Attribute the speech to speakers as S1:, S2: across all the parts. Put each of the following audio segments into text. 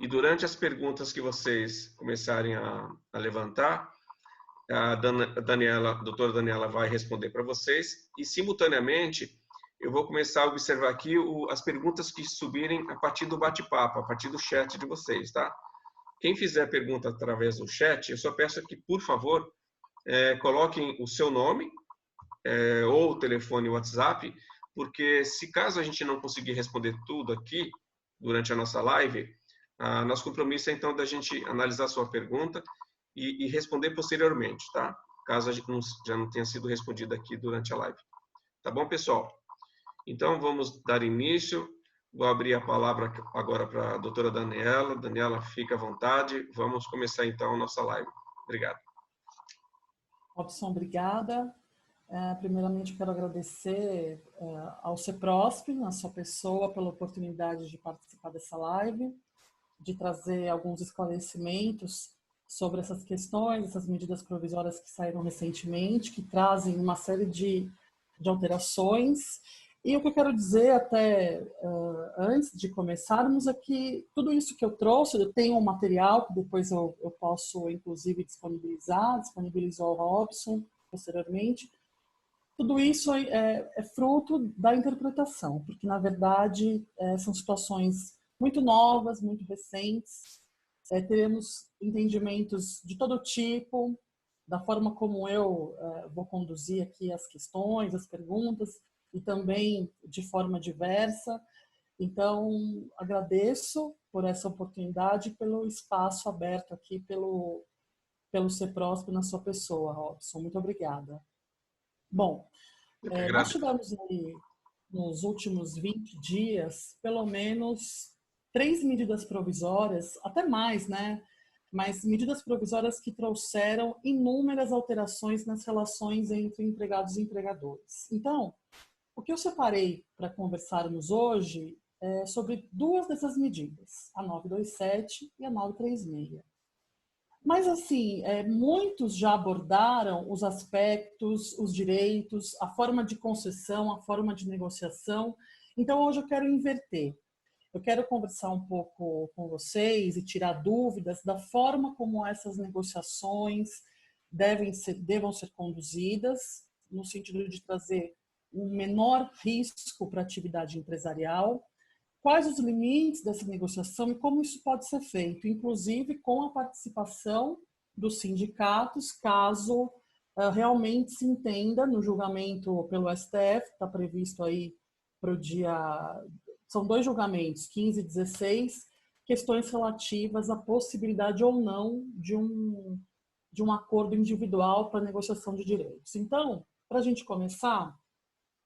S1: e durante as perguntas que vocês começarem a levantar, a doutora Daniela vai responder para vocês e, simultaneamente, eu vou começar a observar aqui as perguntas que subirem a partir do bate-papo, a partir do chat de vocês, tá? Quem fizer pergunta através do chat, eu só peço que, por favor, coloquem o seu nome ou o telefone WhatsApp, porque se caso a gente não conseguir responder tudo aqui durante a nossa live, nosso compromisso é então da gente analisar a sua pergunta e responder posteriormente, tá? Caso já não tenha sido respondida aqui durante a live. Tá bom, pessoal? Então, vamos dar início. Vou abrir a palavra agora para a doutora Daniela. Daniela, fica à vontade. Vamos começar, então, a nossa live. Obrigado.
S2: Robson, obrigada. Primeiramente, quero agradecer ao CEPROSP, na sua pessoa, pela oportunidade de participar dessa live, de trazer alguns esclarecimentos sobre essas questões, essas medidas provisórias que saíram recentemente, que trazem uma série de alterações. E o que eu quero dizer até antes de começarmos é que tudo isso que eu trouxe, eu tenho um material que depois eu posso, inclusive, disponibilizou ao Robson posteriormente. Tudo isso é fruto da interpretação, porque, na verdade, são situações muito novas, muito recentes. Teremos entendimentos de todo tipo, da forma como eu vou conduzir aqui as questões, as perguntas, e também de forma diversa. Então, agradeço por essa oportunidade, pelo espaço aberto aqui pelo CEPROSP na sua pessoa, Robson. Muito obrigada. Bom, nós tivemos aí, nos últimos 20 dias, pelo menos 3 medidas provisórias, até mais, né? Mas medidas provisórias que trouxeram inúmeras alterações nas relações entre empregados e empregadores. Então, o que eu separei para conversarmos hoje é sobre 2 dessas medidas, a 927 e a 936. Mas, assim, muitos já abordaram os aspectos, os direitos, a forma de concessão, a forma de negociação. Então, hoje eu quero inverter. Eu quero conversar um pouco com vocês e tirar dúvidas da forma como essas negociações devam ser conduzidas, no sentido de trazer um menor risco para a atividade empresarial. Quais os limites dessa negociação e como isso pode ser feito, inclusive com a participação dos sindicatos, caso realmente se entenda no julgamento pelo STF, está previsto aí para o dia... São 2 julgamentos, 15 e 16, questões relativas à possibilidade ou não de um acordo individual para negociação de direitos. Então, para a gente começar,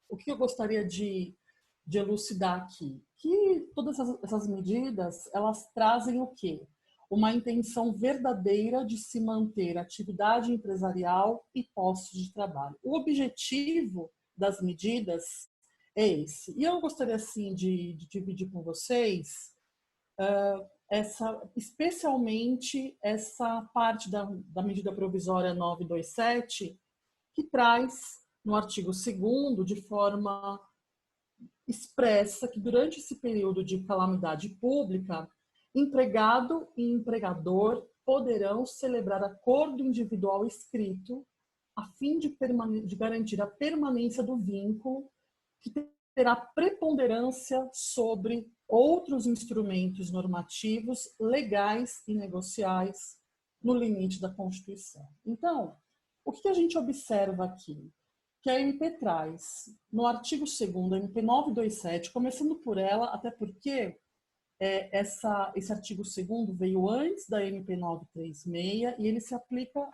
S2: o que eu gostaria de elucidar aqui? Que todas essas medidas, elas trazem o quê? Uma intenção verdadeira de se manter atividade empresarial e postos de trabalho. O objetivo das medidas é esse. E eu gostaria, assim, de dividir com vocês especialmente essa parte da medida provisória 927, que traz no artigo 2º, de forma expressa que durante esse período de calamidade pública, empregado e empregador poderão celebrar acordo individual escrito a fim de garantir a permanência do vínculo, que terá preponderância sobre outros instrumentos normativos, legais e negociais, no limite da Constituição. Então, o que a gente observa aqui? Que a MP traz, no artigo 2º, a MP 927, começando por ela, até porque esse artigo 2º veio antes da MP 936 e ele se aplica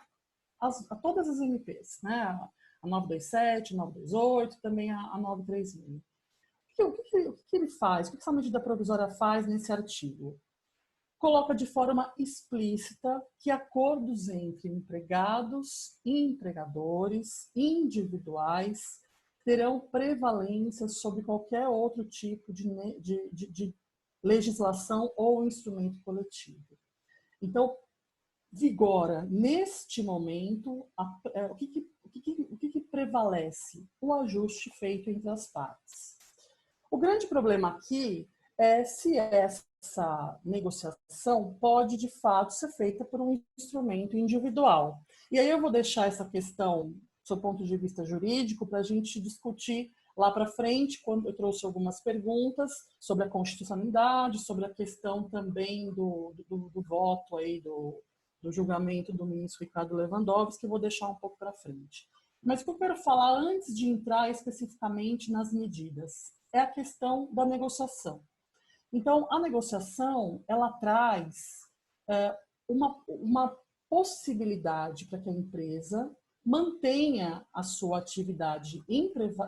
S2: a todas as MPs, né? A 927, a 928, também a 936. O que ele faz? O que essa medida provisória faz nesse artigo? Coloca de forma explícita que acordos entre empregados e empregadores individuais terão prevalência sobre qualquer outro tipo de legislação ou instrumento coletivo. Então, vigora, neste momento, o que prevalece? O ajuste feito entre as partes. O grande problema aqui é se essa essa negociação pode, de fato, ser feita por um instrumento individual. E aí eu vou deixar essa questão, do seu ponto de vista jurídico, para a gente discutir lá para frente, quando eu trouxe algumas perguntas sobre a constitucionalidade, sobre a questão também do voto aí, do julgamento do ministro Ricardo Lewandowski, que eu vou deixar um pouco para frente. Mas o que eu quero falar antes de entrar especificamente nas medidas é a questão da negociação. Então, a negociação, ela traz uma possibilidade para que a empresa mantenha a sua atividade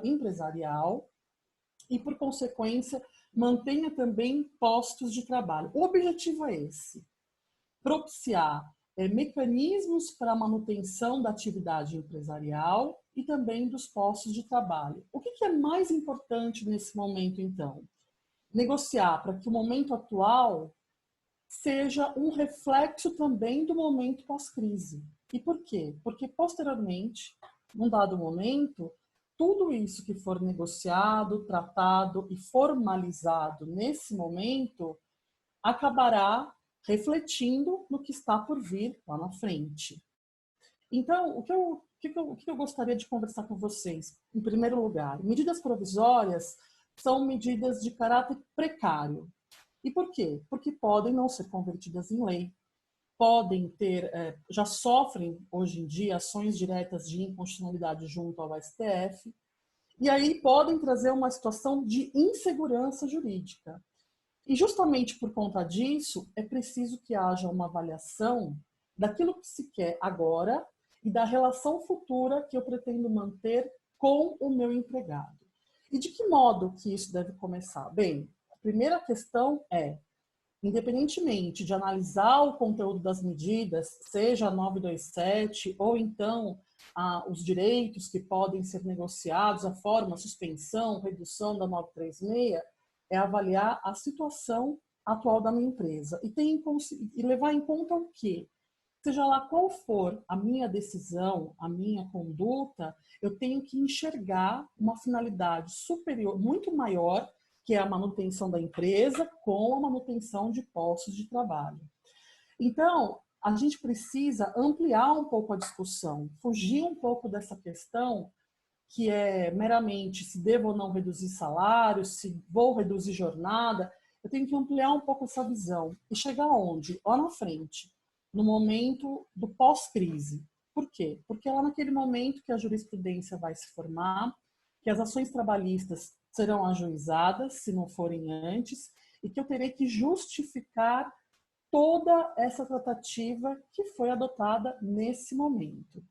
S2: empresarial e, por consequência, mantenha também postos de trabalho. O objetivo é esse: propiciar mecanismos para a manutenção da atividade empresarial e também dos postos de trabalho. O que é mais importante nesse momento, então? Negociar para que o momento atual seja um reflexo também do momento pós-crise. E por quê? Porque, posteriormente, num dado momento, tudo isso que for negociado, tratado e formalizado nesse momento acabará refletindo no que está por vir lá na frente. Então, o que eu gostaria de conversar com vocês? Em primeiro lugar, medidas provisórias são medidas de caráter precário. E por quê? Porque podem não ser convertidas em lei, podem ter, já sofrem hoje em dia ações diretas de inconstitucionalidade junto ao STF, e aí podem trazer uma situação de insegurança jurídica. E justamente por conta disso, é preciso que haja uma avaliação daquilo que se quer agora e da relação futura que eu pretendo manter com o meu empregado. E de que modo que isso deve começar? Bem, a primeira questão é, independentemente de analisar o conteúdo das medidas, seja a 927 ou então os direitos que podem ser negociados, a forma, suspensão, redução da 936, é avaliar a situação atual da minha empresa e levar em conta o quê? Seja lá qual for a minha decisão, a minha conduta, eu tenho que enxergar uma finalidade superior, muito maior, que é a manutenção da empresa com a manutenção de postos de trabalho. Então, a gente precisa ampliar um pouco a discussão, fugir um pouco dessa questão que é meramente se devo ou não reduzir salário, se vou reduzir jornada. Eu tenho que ampliar um pouco essa visão e chegar onde? Lá na frente, no momento do pós-crise. Por quê? Porque é lá naquele momento que a jurisprudência vai se formar, que as ações trabalhistas serão ajuizadas, se não forem antes, e que eu terei que justificar toda essa tratativa que foi adotada nesse momento.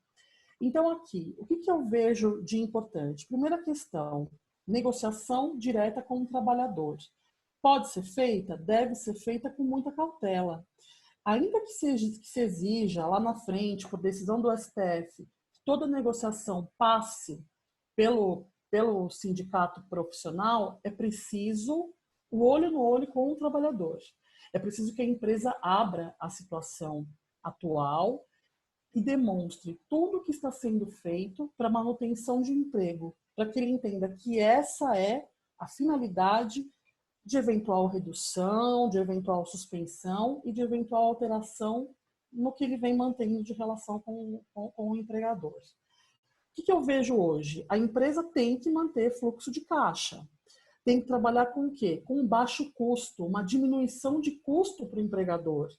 S2: Então, aqui, o que eu vejo de importante? Primeira questão, negociação direta com o trabalhador. Pode ser feita? Deve ser feita com muita cautela. Ainda que se exija lá na frente, por decisão do STF, que toda negociação passe pelo sindicato profissional, é preciso o olho no olho com o trabalhador. É preciso que a empresa abra a situação atual e demonstre tudo o que está sendo feito para manutenção de emprego, para que ele entenda que essa é a finalidade de eventual redução, de eventual suspensão e de eventual alteração no que ele vem mantendo de relação com o empregador. O que eu vejo hoje? A empresa tem que manter fluxo de caixa. Tem que trabalhar com o quê? Com um baixo custo, uma diminuição de custo para o empregador,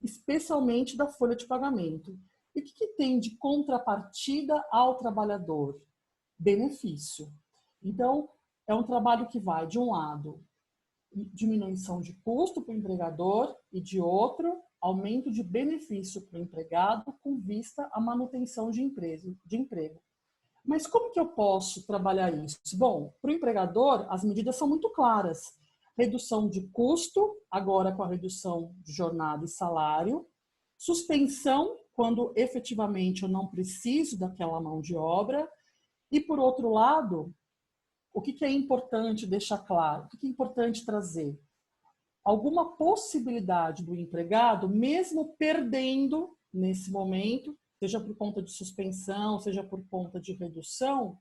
S2: especialmente da folha de pagamento. E o que tem de contrapartida ao trabalhador? Benefício. Então, é um trabalho que vai, de um lado, diminuição de custo para o empregador e, de outro, aumento de benefício para o empregado com vista à manutenção de emprego. Mas como que eu posso trabalhar isso? Bom, para o empregador, as medidas são muito claras. Redução de custo, agora com a redução de jornada e salário. Suspensão, quando efetivamente eu não preciso daquela mão de obra. E, por outro lado, o que é importante deixar claro? O que é importante trazer? Alguma possibilidade do empregado, mesmo perdendo nesse momento, seja por conta de suspensão, seja por conta de redução,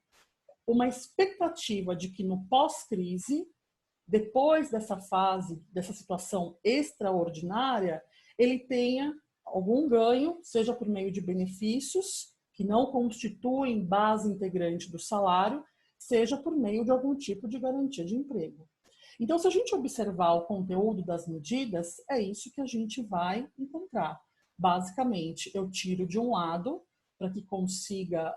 S2: uma expectativa de que no pós-crise depois dessa fase, dessa situação extraordinária, ele tenha algum ganho, seja por meio de benefícios que não constituem base integrante do salário, seja por meio de algum tipo de garantia de emprego. Então, se a gente observar o conteúdo das medidas, é isso que a gente vai encontrar. Basicamente, eu tiro de um lado para que consiga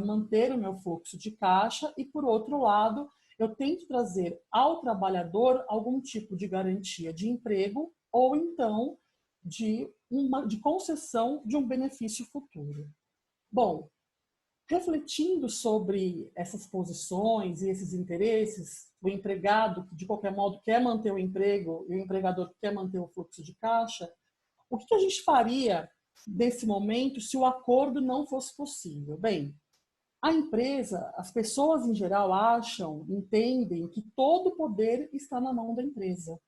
S2: manter o meu fluxo de caixa e, por outro lado, eu tento trazer ao trabalhador algum tipo de garantia de emprego ou então de concessão de um benefício futuro. Bom, refletindo sobre essas posições e esses interesses, o empregado, de qualquer modo, quer manter o emprego e o empregador quer manter o fluxo de caixa, o que a gente faria nesse momento se o acordo não fosse possível? Bem, a empresa, as pessoas em geral acham, entendem que todo o poder está na mão da empresa.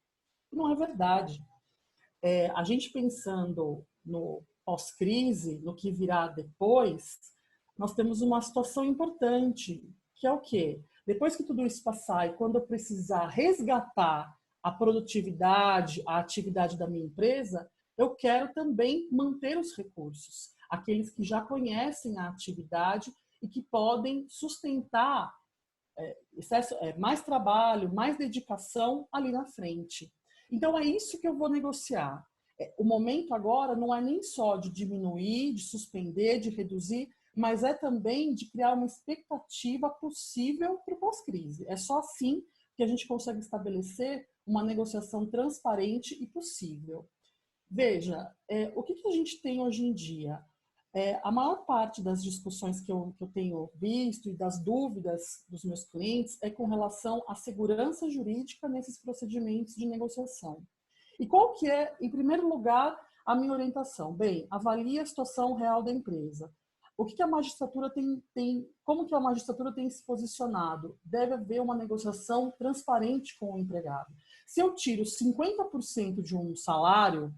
S2: Não é verdade. A gente pensando no pós-crise, no que virá depois, nós temos uma situação importante, que é o quê? Depois que tudo isso passar e quando eu precisar resgatar a produtividade, a atividade da minha empresa, eu quero também manter os recursos, aqueles que já conhecem a atividade e que podem sustentar mais trabalho, mais dedicação ali na frente. Então, é isso que eu vou negociar. O momento agora não é nem só de diminuir, de suspender, de reduzir, mas é também de criar uma expectativa possível para o pós-crise. É só assim que a gente consegue estabelecer uma negociação transparente e possível. Veja, o que a gente tem hoje em dia? A maior parte das discussões que eu tenho visto e das dúvidas dos meus clientes é com relação à segurança jurídica nesses procedimentos de negociação. E qual que é, em primeiro lugar, a minha orientação? Bem, avalie a situação real da empresa. O que a magistratura como que a magistratura tem se posicionado? Deve haver uma negociação transparente com o empregado. Se eu tiro 50% de um salário,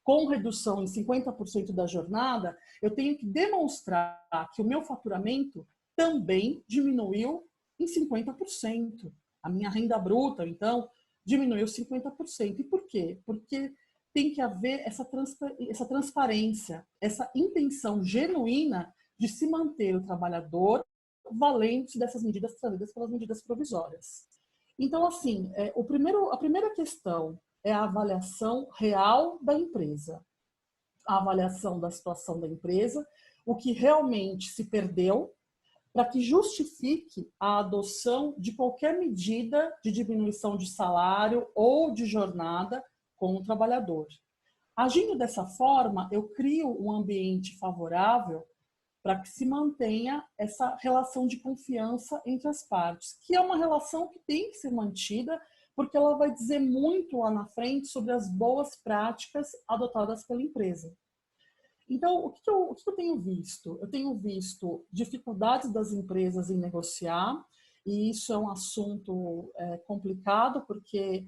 S2: com redução em 50% da jornada, eu tenho que demonstrar que o meu faturamento também diminuiu em 50%. A minha renda bruta, então, diminuiu 50%. E por quê? Porque tem que haver essa transparência, essa intenção genuína de se manter o trabalhador valendo-se dessas medidas trazidas pelas medidas provisórias. Então, assim, a primeira questão é a avaliação real da empresa, a avaliação da situação da empresa, o que realmente se perdeu, para que justifique a adoção de qualquer medida de diminuição de salário ou de jornada com o trabalhador. Agindo dessa forma, eu crio um ambiente favorável para que se mantenha essa relação de confiança entre as partes, que é uma relação que tem que ser mantida, porque ela vai dizer muito lá na frente sobre as boas práticas adotadas pela empresa. Então, o que eu tenho visto? Eu tenho visto dificuldades das empresas em negociar, e isso é um assunto complicado, porque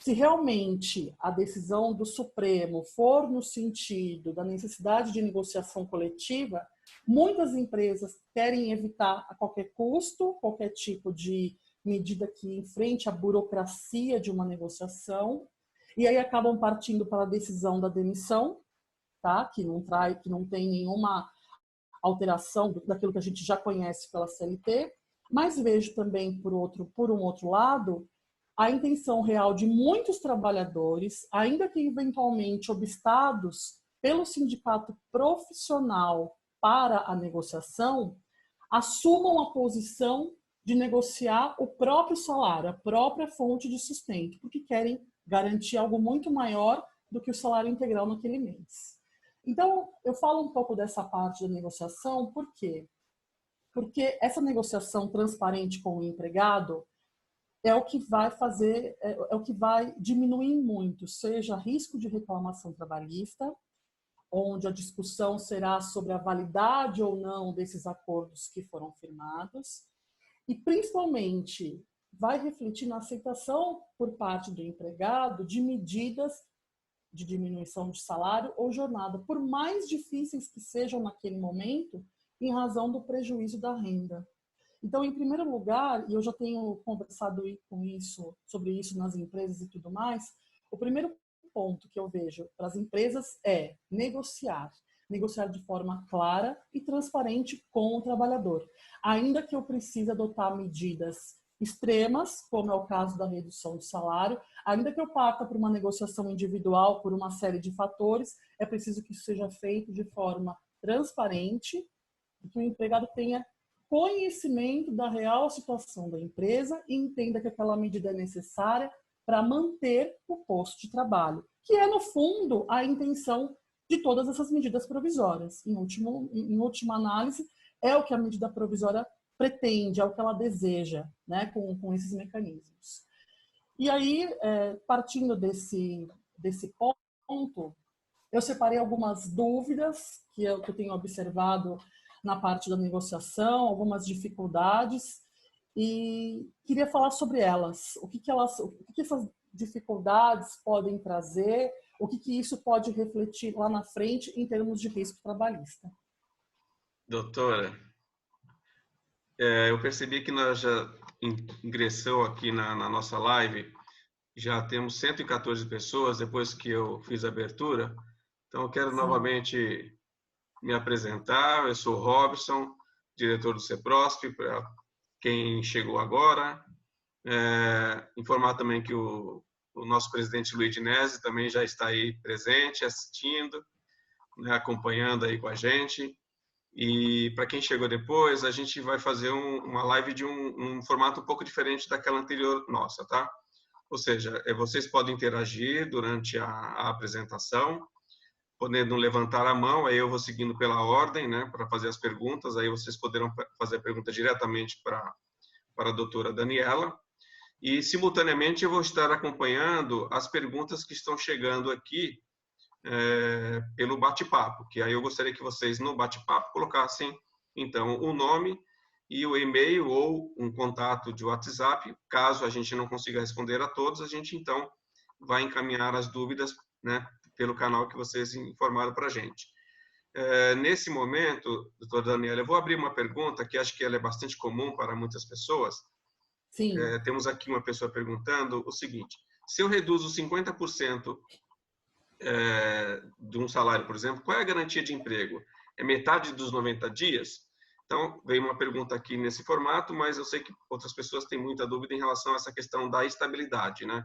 S2: se realmente a decisão do Supremo for no sentido da necessidade de negociação coletiva, muitas empresas querem evitar a qualquer custo, qualquer tipo de medida que enfrente a burocracia de uma negociação, e aí acabam partindo para a decisão da demissão, tá? Que não tem nenhuma alteração daquilo que a gente já conhece pela CLT, mas vejo também, por um outro lado, a intenção real de muitos trabalhadores, ainda que eventualmente obstados pelo sindicato profissional para a negociação, assumam a posição de negociar o próprio salário, a própria fonte de sustento, porque querem garantir algo muito maior do que o salário integral naquele mês. Então, eu falo um pouco dessa parte da negociação, por quê? Porque essa negociação transparente com o empregado é o que vai fazer, é o que vai diminuir muito, seja risco de reclamação trabalhista, onde a discussão será sobre a validade ou não desses acordos que foram firmados, e principalmente vai refletir na aceitação por parte do empregado de medidas de diminuição de salário ou jornada, por mais difíceis que sejam naquele momento, em razão do prejuízo da renda. Então, em primeiro lugar, e eu já tenho conversado sobre isso nas empresas e tudo mais, o primeiro ponto que eu vejo para as empresas é negociar de forma clara e transparente com o trabalhador. Ainda que eu precise adotar medidas extremas, como é o caso da redução do salário, ainda que eu parta para uma negociação individual por uma série de fatores, é preciso que isso seja feito de forma transparente e que o empregado tenha conhecimento da real situação da empresa e entenda que aquela medida é necessária para manter o posto de trabalho, que é, no fundo, a intenção de todas essas medidas provisórias. Em última análise, é o que a medida provisória pretende, é o que ela deseja, né, com esses mecanismos. E aí, partindo desse ponto, eu separei algumas dúvidas que eu tenho observado na parte da negociação, algumas dificuldades, e queria falar sobre elas. O que essas dificuldades podem trazer, o que isso pode refletir lá na frente em termos de risco trabalhista.
S1: Doutora, eu percebi que nós já ingressou aqui na nossa live, já temos 114 pessoas depois que eu fiz a abertura. Então, eu quero novamente me apresentar. Eu sou o Robson, diretor do CEPROSP, para quem chegou agora. Informar também que o nosso presidente Luiz Dinesi também já está aí presente, assistindo, né, acompanhando aí com a gente. E para quem chegou depois, a gente vai fazer uma live de um formato um pouco diferente daquela anterior nossa, tá? Ou seja, vocês podem interagir durante a apresentação, podendo levantar a mão, aí eu vou seguindo pela ordem, né, para fazer as perguntas, aí vocês poderão fazer a pergunta diretamente para a doutora Daniela, e simultaneamente eu vou estar acompanhando as perguntas que estão chegando aqui pelo bate-papo, que aí eu gostaria que vocês no bate-papo colocassem, então, o nome e o e-mail ou um contato de WhatsApp. Caso a gente não consiga responder a todos, a gente então vai encaminhar as dúvidas, né, pelo canal que vocês informaram para a gente. Nesse momento, doutora Daniela, eu vou abrir uma pergunta que acho que ela é bastante comum para muitas pessoas.
S2: Sim.
S1: Temos aqui uma pessoa perguntando o seguinte: se eu reduzo 50% de um salário, por exemplo, qual é a garantia de emprego? É metade dos 90 dias? Então, veio uma pergunta aqui nesse formato, mas eu sei que outras pessoas têm muita dúvida em relação a essa questão da estabilidade, né?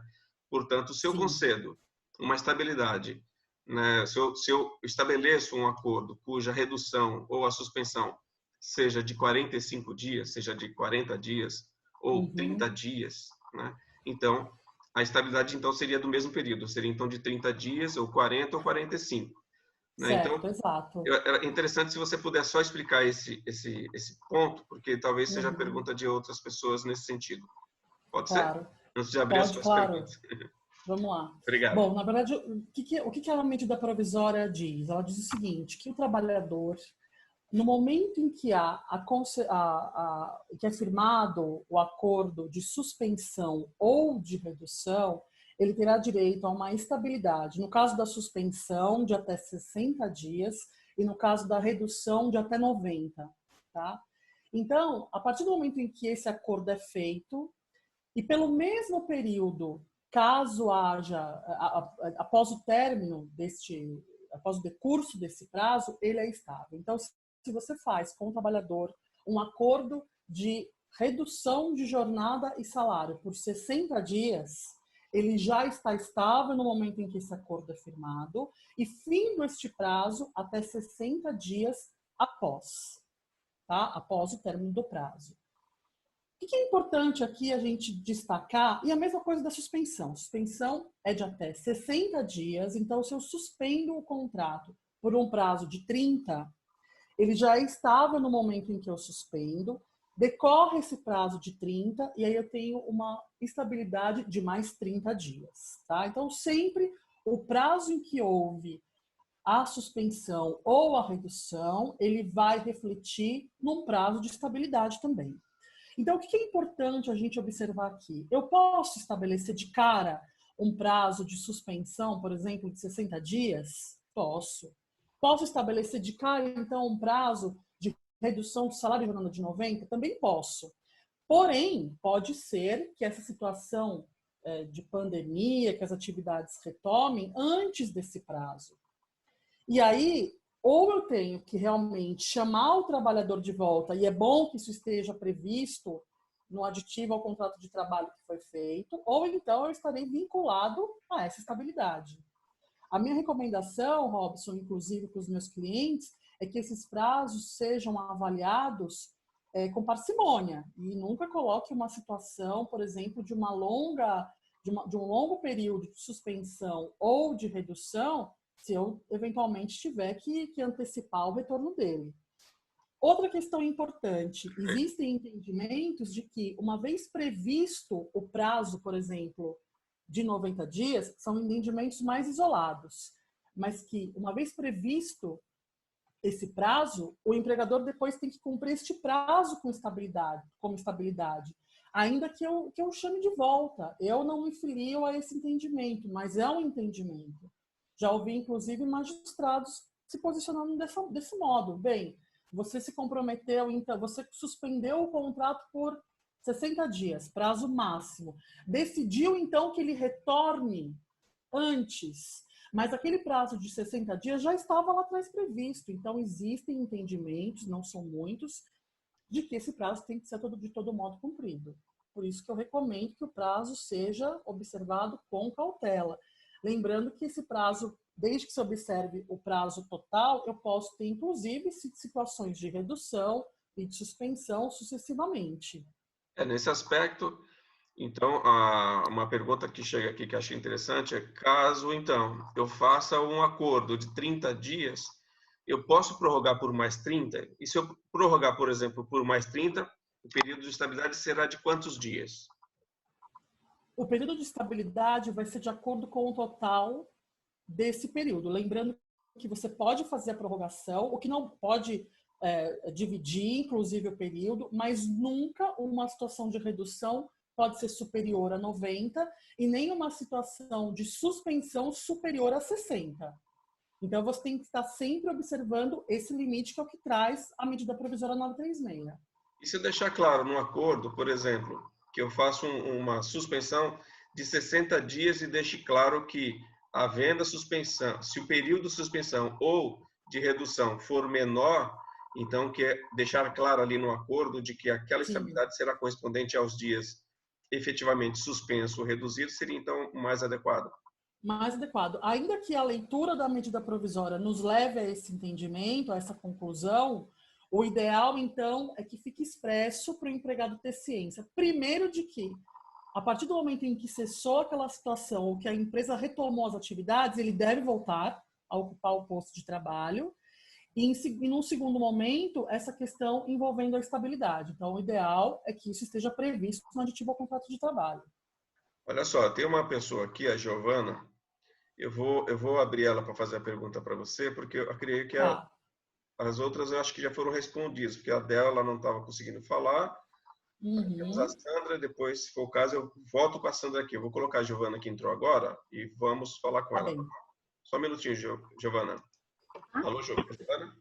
S1: Portanto, se eu concedo uma estabilidade, né, se eu estabeleço um acordo cuja redução ou a suspensão seja de 45 dias, seja de 40 dias ou 30 dias, né? Então, a estabilidade então seria do mesmo período, seria então de 30 dias ou 40 ou 45. Né?
S2: Certo,
S1: então,
S2: exato.
S1: É interessante se você puder só explicar esse ponto, porque talvez seja a pergunta de outras pessoas nesse sentido. Pode ser? Antes de abrir as suas perguntas.
S2: Vamos lá.
S1: Obrigado.
S2: Bom, na verdade, o que a medida provisória diz? Ela diz o seguinte, que o trabalhador, no momento em que que é firmado o acordo de suspensão ou de redução, ele terá direito a uma estabilidade. No caso da suspensão, de até 60 dias, e no caso da redução, de até 90. Tá? Então, a partir do momento em que esse acordo é feito, e pelo mesmo período, caso haja, após o término após o decurso desse prazo, ele é estável. Então, se você faz com o trabalhador um acordo de redução de jornada e salário por 60 dias, ele já está estável no momento em que esse acordo é firmado e findo este prazo até 60 dias após, tá? Após o término do prazo. O que é importante aqui a gente destacar, e a mesma coisa da suspensão. Suspensão é de até 60 dias, então se eu suspendo o contrato por um prazo de 30, ele já estava no momento em que eu suspendo, decorre esse prazo de 30 e aí eu tenho uma estabilidade de mais 30 dias. Tá? Então, sempre o prazo em que houve a suspensão ou a redução, ele vai refletir num prazo de estabilidade também. Então, o que é importante a gente observar aqui? Eu posso estabelecer de cara um prazo de suspensão, por exemplo, de 60 dias? Posso. Posso estabelecer de cara, então, um prazo de redução do salário jornada de 90, também posso. Porém, pode ser que essa situação de pandemia, que as atividades retomem antes desse prazo. E aí, ou eu tenho que realmente chamar o trabalhador de volta, e é bom que isso esteja previsto no aditivo ao contrato de trabalho que foi feito, ou então eu estarei vinculado a essa estabilidade. A minha recomendação, Robson, inclusive para os meus clientes, é que esses prazos sejam avaliados com parcimônia e nunca coloque uma situação, por exemplo, de um longo período de suspensão ou de redução, se eu eventualmente tiver que antecipar o retorno dele. Outra questão importante, existem entendimentos de que, uma vez previsto o prazo, por exemplo, de 90 dias, são entendimentos mais isolados, mas que, uma vez previsto esse prazo, o empregador depois tem que cumprir este prazo com estabilidade, ainda que eu chame de volta. Eu não me filio a esse entendimento, mas é um entendimento. Já ouvi, inclusive, magistrados se posicionando desse modo. Bem, você se comprometeu, então, você suspendeu o contrato por 60 dias, prazo máximo. Decidiu, então, que ele retorne antes, mas aquele prazo de 60 dias já estava lá atrás previsto. Então, existem entendimentos, não são muitos, de que esse prazo tem que ser de todo modo cumprido. Por isso que eu recomendo que o prazo seja observado com cautela. Lembrando que esse prazo, desde que se observe o prazo total, eu posso ter, inclusive, situações de redução e de suspensão sucessivamente.
S1: Nesse aspecto, então, uma pergunta que chega aqui que eu achei interessante é, caso, então, eu faça um acordo de 30 dias, eu posso prorrogar por mais 30? E se eu prorrogar, por exemplo, por mais 30, o período de estabilidade será de quantos dias?
S2: O período de estabilidade vai ser de acordo com o total desse período. Lembrando que você pode fazer a prorrogação, o que não pode dividir, inclusive, o período, mas nunca uma situação de redução pode ser superior a 90 e nem uma situação de suspensão superior a 60. Então, você tem que estar sempre observando esse limite, que é o que traz a medida provisória 936.
S1: E se deixar claro no acordo, por exemplo, que eu faço uma suspensão de 60 dias e deixe claro que, havendo a suspensão, se o período de suspensão ou de redução for menor, então que é deixar claro ali no acordo de que aquela estabilidade será correspondente aos dias efetivamente suspenso ou reduzido, seria então mais adequado.
S2: Mais adequado. Ainda que a leitura da medida provisória nos leve a esse entendimento, a essa conclusão, o ideal, então, é que fique expresso para o empregado ter ciência. Primeiro de que, a partir do momento em que cessou aquela situação ou que a empresa retomou as atividades, ele deve voltar a ocupar o posto de trabalho. E num segundo momento, essa questão envolvendo a estabilidade. Então, o ideal é que isso esteja previsto no aditivo ao contrato de trabalho.
S1: Olha só, tem uma pessoa aqui, a Giovana. Eu vou abrir ela para fazer a pergunta para você, porque eu creio que as outras eu acho que já foram respondidas, porque a dela ela não estava conseguindo falar. Temos a Sandra, depois, se for o caso, eu volto com a Sandra aqui. Eu vou colocar a Giovana que entrou agora e vamos falar com ela.
S2: Bem.
S1: Só um minutinho, Giovana. Alô, Giovana?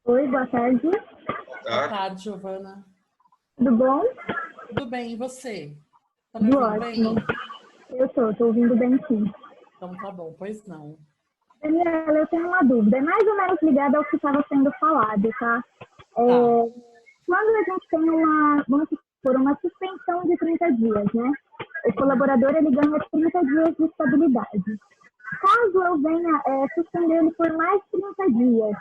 S3: Oi, boa tarde.
S2: Boa tarde, Giovana.
S3: Tudo bom?
S2: Tudo bem, e você? Tá me ouvindo bem?
S3: Eu tô ouvindo bem, sim.
S2: Então tá bom, pois não.
S3: Daniela, eu tenho uma dúvida, é mais ou menos ligada ao que estava sendo falado, tá? Quando a gente tem uma suspensão de 30 dias, né? O colaborador, ele ganha 30 dias de estabilidade. Caso eu venha suspender ele por mais 30 dias,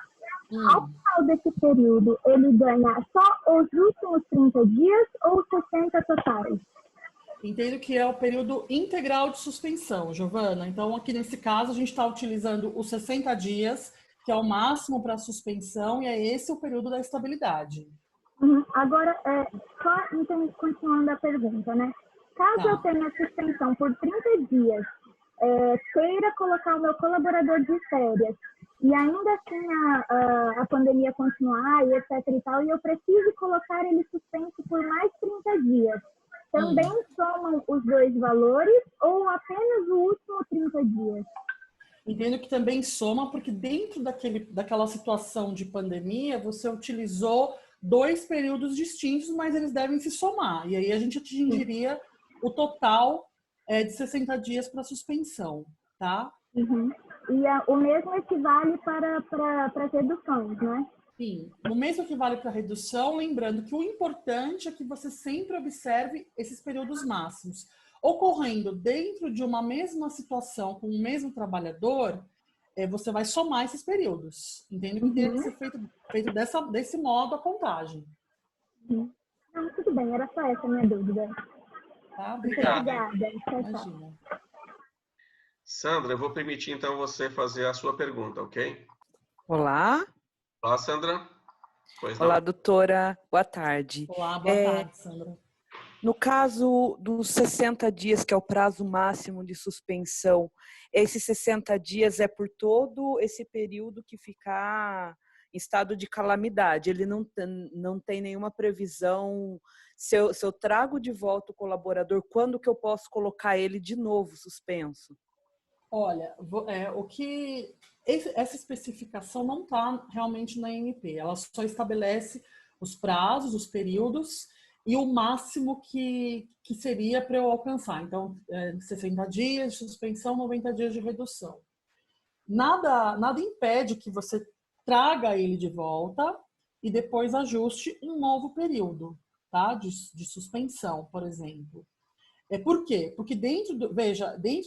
S3: ao final desse período, ele ganha só os últimos 30 dias ou 60 totais?
S2: Entendo que é o período integral de suspensão, Giovana. Então, aqui nesse caso, a gente está utilizando os 60 dias, que é o máximo para suspensão, e é esse o período da estabilidade.
S3: Agora, continuando a pergunta, né? Caso eu tenha suspensão por 30 dias, queira colocar o meu colaborador de férias, e ainda assim a pandemia continuar e etc e tal, e eu preciso colocar ele suspenso por mais 30 dias, também somam os dois valores ou apenas o último 30 dias?
S2: Entendo que também soma, porque dentro daquela situação de pandemia, você utilizou 2 períodos distintos, mas eles devem se somar. E aí a gente atingiria o total de 60 dias para suspensão, tá?
S3: Uhum. E o mesmo equivale para as reduções, né?
S2: Sim, no mesmo que vale para redução, lembrando que o importante é que você sempre observe esses períodos máximos. Ocorrendo dentro de uma mesma situação com o mesmo trabalhador, você vai somar esses períodos. Entende? Que tem que ser feito desse modo a contagem.
S3: Uhum. Ah, tudo bem, era só essa a minha dúvida.
S2: Tá?
S1: Obrigado.
S2: Obrigada.
S3: Tchau, tchau.
S2: Imagina.
S1: Sandra, eu vou permitir então você fazer a sua pergunta, ok?
S4: Olá.
S1: Olá, Sandra. Pois não?
S4: Olá, doutora. Boa tarde.
S2: Olá, boa tarde, Sandra.
S4: No caso dos 60 dias, que é o prazo máximo de suspensão, esses 60 dias é por todo esse período que ficar em estado de calamidade. Ele não tem nenhuma previsão. Se eu trago de volta o colaborador, quando que eu posso colocar ele de novo suspenso?
S2: Olha, essa especificação não está realmente na MP. Ela só estabelece os prazos, os períodos e o máximo que seria para eu alcançar. Então, 60 dias de suspensão, 90 dias de redução. Nada impede que você traga ele de volta e depois ajuste um novo período, tá? De suspensão, por exemplo. Por quê? Porque dentro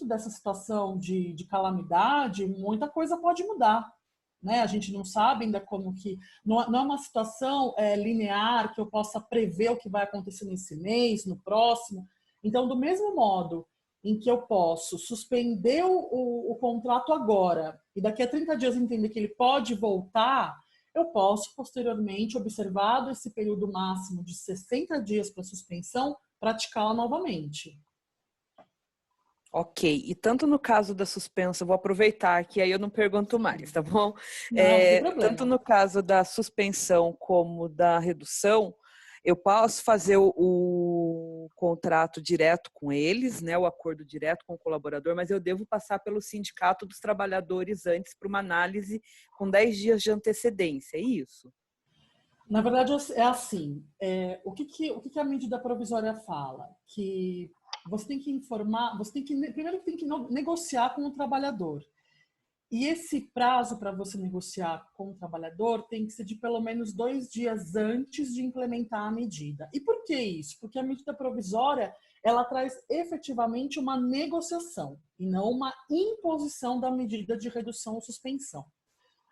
S2: dessa situação de calamidade, muita coisa pode mudar. Né? A gente não sabe ainda como que... Não é uma situação linear que eu possa prever o que vai acontecer nesse mês, no próximo. Então, do mesmo modo em que eu posso suspender o contrato agora e daqui a 30 dias entender que ele pode voltar, eu posso, posteriormente, observado esse período máximo de 60 dias para suspensão, praticá-la novamente.
S4: Ok, e tanto no caso da suspensão, vou aproveitar que aí eu não pergunto mais, tá bom?
S2: Não tem problema.
S4: Tanto no caso da suspensão como da redução, eu posso fazer o contrato direto com eles, né, o acordo direto com o colaborador, mas eu devo passar pelo sindicato dos trabalhadores antes para uma análise com 10 dias de antecedência, é isso?
S2: Na verdade, é assim. O que a medida provisória fala? Que você tem que informar, primeiro tem que negociar com o trabalhador. E esse prazo para você negociar com o trabalhador tem que ser de pelo menos 2 dias antes de implementar a medida. E por que isso? Porque a medida provisória, ela traz efetivamente uma negociação e não uma imposição da medida de redução ou suspensão.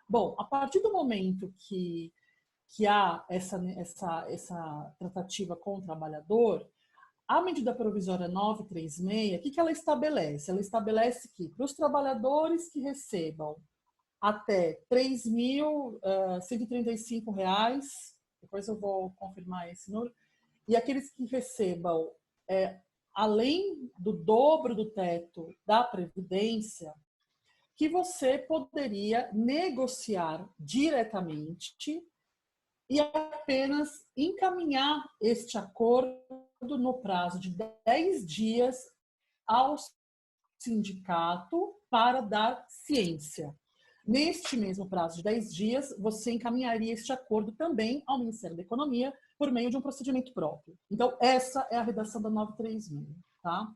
S2: Bom, a partir do momento que há essa tratativa com o trabalhador, a medida provisória 936, o que ela estabelece? Ela estabelece que para os trabalhadores que recebam até R$ 3.135, depois eu vou confirmar esse número, e aqueles que recebam além do dobro do teto da Previdência, que você poderia negociar diretamente e apenas encaminhar este acordo no prazo de 10 dias ao sindicato para dar ciência. Neste mesmo prazo de 10 dias, você encaminharia este acordo também ao Ministério da Economia por meio de um procedimento próprio. Então, essa é a redação da 936, tá?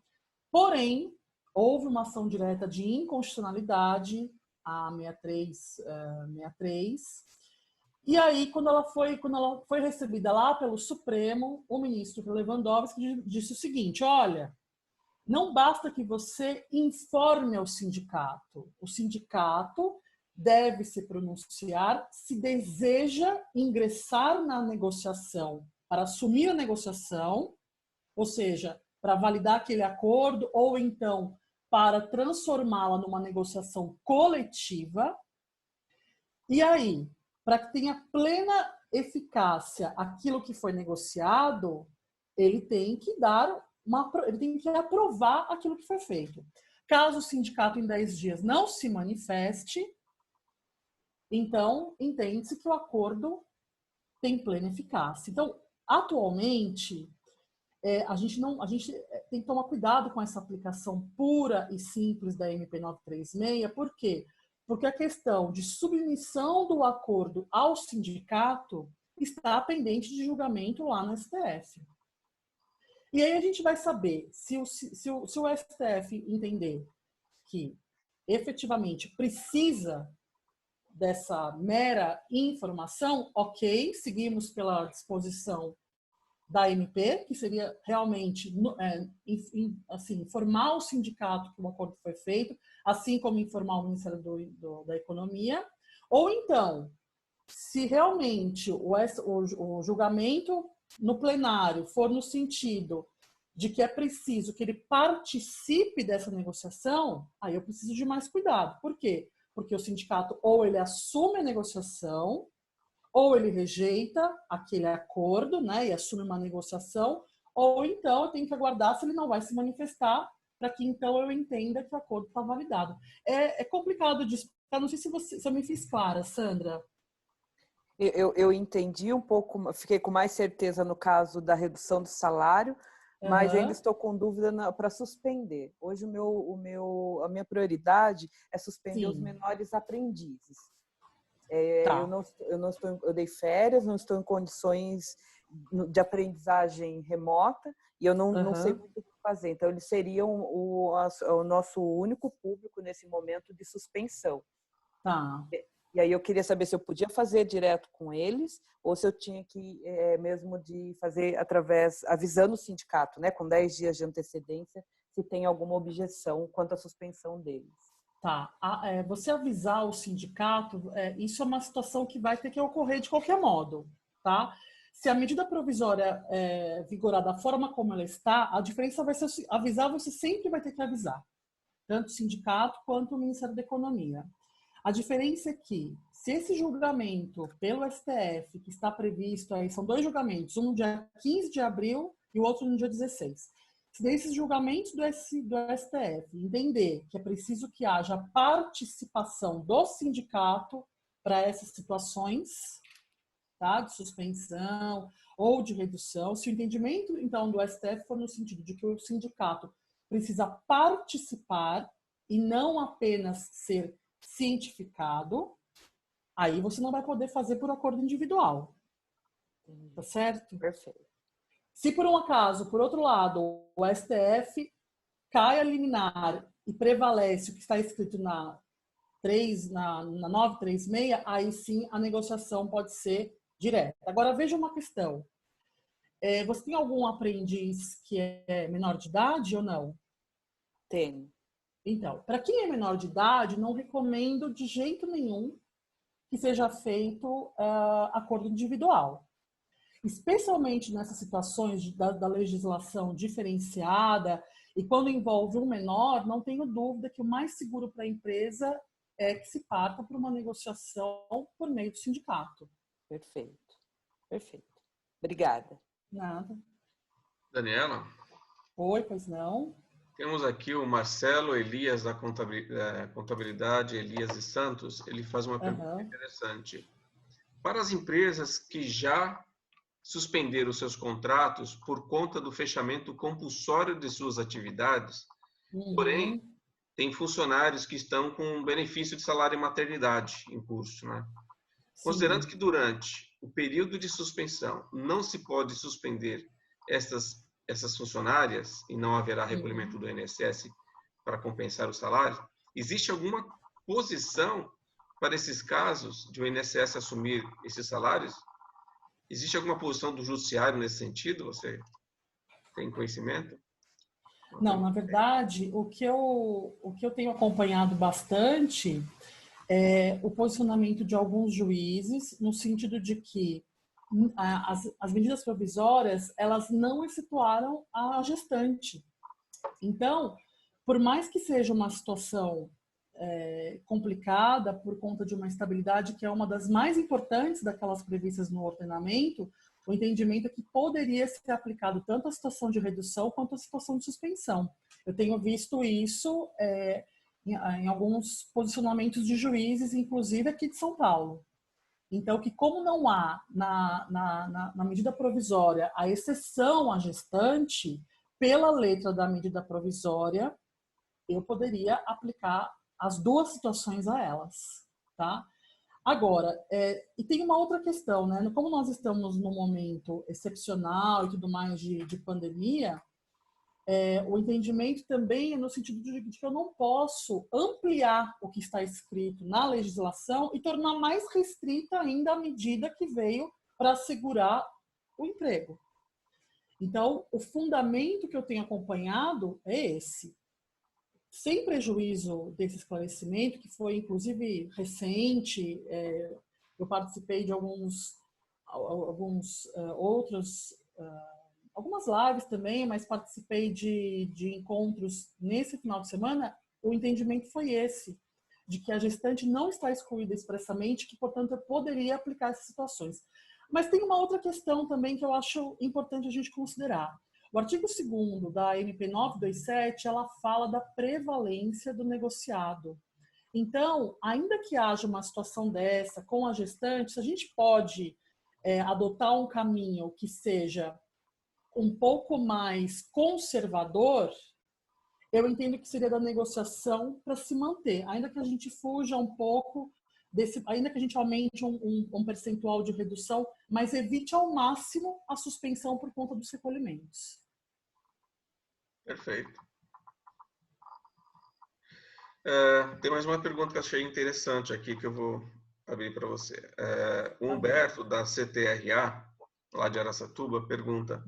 S2: Porém, houve uma ação direta de inconstitucionalidade, a 63, e aí, quando ela foi recebida lá pelo Supremo, o ministro Lewandowski disse o seguinte: olha, não basta que você informe ao sindicato. O sindicato deve se pronunciar se deseja ingressar na negociação, para assumir a negociação, ou seja, para validar aquele acordo, ou então para transformá-la numa negociação coletiva. E aí, para que tenha plena eficácia aquilo que foi negociado, ele tem que aprovar aquilo que foi feito. Caso o sindicato em 10 dias não se manifeste, então entende-se que o acordo tem plena eficácia. Então, atualmente, a gente tem que tomar cuidado com essa aplicação pura e simples da MP 936. Por quê? Porque a questão de submissão do acordo ao sindicato está pendente de julgamento lá no STF. E aí a gente vai saber se o STF entender que efetivamente precisa dessa mera informação, ok, seguimos pela disposição da MP, que seria realmente assim, informar o sindicato que o acordo foi feito, assim como informar o Ministério da Economia, ou então, se realmente o julgamento no plenário for no sentido de que é preciso que ele participe dessa negociação, aí eu preciso de mais cuidado. Por quê? Porque o sindicato ou ele assume a negociação, ou ele rejeita aquele acordo, né, e assume uma negociação, ou então eu tenho que aguardar se ele não vai se manifestar, para que então eu entenda que o acordo está validado. É complicado de explicar, não sei se eu me fiz clara, Sandra.
S4: Eu entendi um pouco, fiquei com mais certeza no caso da redução do salário, mas ainda estou com dúvida para suspender. Hoje a minha prioridade é suspender os menores aprendizes.
S2: Tá.
S4: Eu dei férias, não estou em condições de aprendizagem remota e eu não sei muito o que fazer. Então, eles seriam o nosso único público nesse momento de suspensão.
S2: Tá.
S4: E aí eu queria saber se eu podia fazer direto com eles ou se eu tinha que mesmo de fazer avisando o sindicato, né, com 10 dias de antecedência, se tem alguma objeção quanto à suspensão deles.
S2: Tá. Você avisar o sindicato, isso é uma situação que vai ter que ocorrer de qualquer modo, tá? Se a medida provisória vigorar da forma como ela está, a diferença vai ser avisar, você sempre vai ter que avisar, tanto o sindicato quanto o Ministério da Economia. A diferença é que, se esse julgamento pelo STF, que está previsto aí, são 2 julgamentos, um no dia 15 de abril e o outro no dia 16. Se desses julgamentos do STF entender que é preciso que haja participação do sindicato para essas situações, tá, de suspensão ou de redução, se o entendimento, então, do STF for no sentido de que o sindicato precisa participar e não apenas ser cientificado, aí você não vai poder fazer por acordo individual. Tá certo?
S4: Perfeito.
S2: Se por um acaso, por outro lado, o STF cai a liminar e prevalece o que está escrito na 936, aí sim a negociação pode ser direta. Agora, veja uma questão. Você tem algum aprendiz que é menor de idade ou não?
S4: Tenho.
S2: Então, para quem é menor de idade, não recomendo de jeito nenhum que seja feito acordo individual. Especialmente nessas situações da legislação diferenciada e quando envolve um menor, não tenho dúvida que o mais seguro para a empresa é que se parta por uma negociação por meio do sindicato.
S4: Perfeito. Perfeito. Obrigada.
S2: Nada.
S1: Daniela?
S2: Oi, pois não?
S1: Temos aqui o Marcelo Elias, da Contabilidade Elias e Santos. Ele faz uma pergunta interessante. Para as empresas que já suspenderam seus contratos por conta do fechamento compulsório de suas atividades, porém, tem funcionários que estão com benefício de salário e maternidade em curso, né? Considerando que durante o período de suspensão não se pode suspender essas funcionárias e não haverá recolhimento do INSS para compensar o salário, existe alguma posição para esses casos de o INSS assumir esses salários? Existe alguma posição do judiciário nesse sentido? Você tem conhecimento?
S2: Não, na verdade, o que eu tenho acompanhado bastante é o posicionamento de alguns juízes no sentido de que as medidas provisórias, elas não excetuaram a gestante. Então, por mais que seja uma situação complicada por conta de uma estabilidade que é uma das mais importantes daquelas previstas no ordenamento, o entendimento é que poderia ser aplicado tanto a situação de redução quanto a situação de suspensão. Eu tenho visto isso em alguns posicionamentos de juízes, inclusive aqui de São Paulo. Então, que como não há na medida provisória a exceção à gestante, pela letra da medida provisória, eu poderia aplicar as duas situações a elas, tá? Agora, e tem uma outra questão, né? Como nós estamos num momento excepcional e tudo mais de pandemia, o entendimento também é no sentido de que eu não posso ampliar o que está escrito na legislação e tornar mais restrita ainda a medida que veio para assegurar o emprego. Então, o fundamento que eu tenho acompanhado é esse. Sem prejuízo desse esclarecimento, que foi inclusive recente, eu participei de alguns outros algumas lives também, mas participei de encontros nesse final de semana. O entendimento foi esse, de que a gestante não está excluída expressamente, que, portanto, eu poderia aplicar essas situações. Mas tem uma outra questão também que eu acho importante a gente considerar. O artigo 2º da MP 927, ela fala da prevalência do negociado. Então, ainda que haja uma situação dessa com a gestante, se a gente pode adotar um caminho que seja um pouco mais conservador, eu entendo que seria da negociação para se manter, ainda que a gente fuja um pouco ainda que a gente aumente um percentual de redução, mas evite ao máximo a suspensão por conta dos recolhimentos.
S1: Perfeito. Tem mais uma pergunta que eu achei interessante aqui que eu vou abrir para você. O Humberto, da CTRA, lá de Araçatuba, pergunta: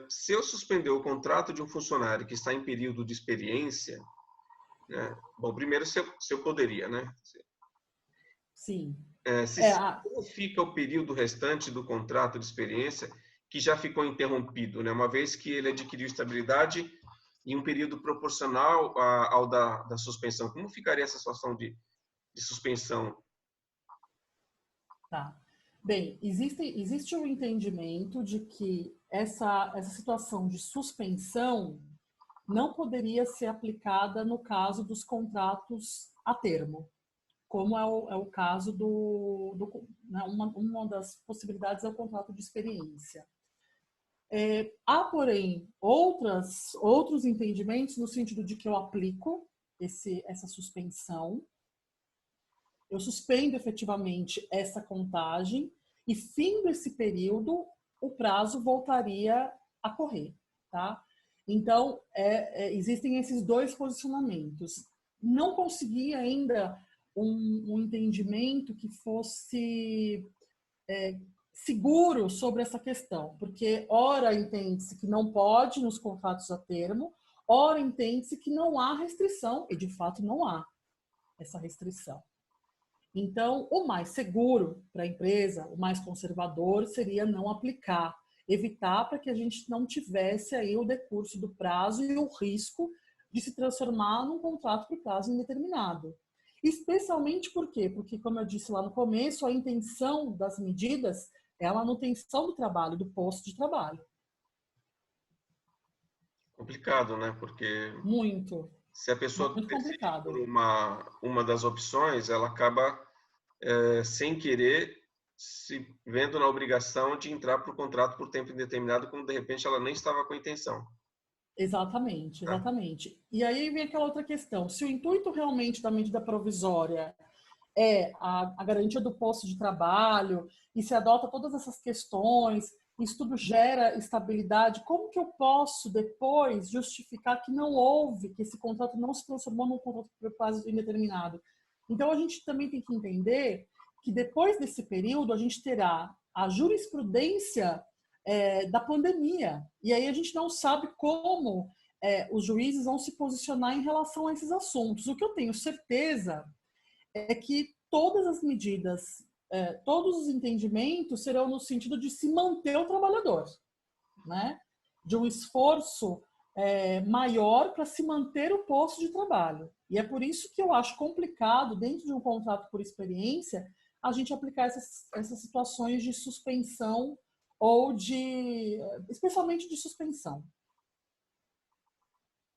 S1: se eu suspender o contrato de um funcionário que está em período de experiência, né? Bom, primeiro, se eu poderia, né?
S2: Sim.
S1: Como fica o período restante do contrato de experiência que já ficou interrompido, né? Uma vez que ele adquiriu estabilidade em um período proporcional ao da suspensão. Como ficaria essa situação de suspensão?
S2: Tá. Bem, existe um entendimento de que essa situação de suspensão não poderia ser aplicada no caso dos contratos a termo, como é o caso né, uma das possibilidades é o contrato de experiência. Há, porém, outros entendimentos no sentido de que eu aplico essa suspensão, eu suspendo efetivamente essa contagem e, findo esse período, o prazo voltaria a correr, tá? Então, existem esses dois posicionamentos. Não consegui ainda um entendimento que fosse seguro sobre essa questão, porque ora entende-se que não pode nos contratos a termo, ora entende-se que não há restrição, e de fato não há essa restrição. Então, o mais seguro para a empresa, o mais conservador, seria não aplicar, evitar para que a gente não tivesse aí o decurso do prazo e o risco de se transformar num contrato por prazo indeterminado. Especialmente por quê? Porque, como eu disse lá no começo, a intenção das medidas é a manutenção do trabalho, do posto de trabalho.
S1: Complicado, né? Porque
S2: muito,
S1: se a pessoa
S2: muito
S1: decide
S2: complicado.
S1: por uma das opções, ela acaba, sem querer, se vendo na obrigação de entrar para o contrato por tempo indeterminado, quando de repente ela nem estava com a intenção.
S2: Exatamente, exatamente. E aí vem aquela outra questão. Se o intuito realmente da medida provisória é a garantia do posto de trabalho e se adota todas essas questões, isso tudo gera estabilidade, como que eu posso depois justificar que não houve, que esse contrato não se transformou num contrato por prazo indeterminado? Então, a gente também tem que entender que depois desse período a gente terá a jurisprudência da pandemia. E aí a gente não sabe como os juízes vão se posicionar em relação a esses assuntos. O que eu tenho certeza é que todas as medidas, todos os entendimentos serão no sentido de se manter o trabalhador, né? De um esforço maior para se manter o posto de trabalho. E é por isso que eu acho complicado, dentro de um contrato por experiência, a gente aplicar essas situações de suspensão ou especialmente de suspensão.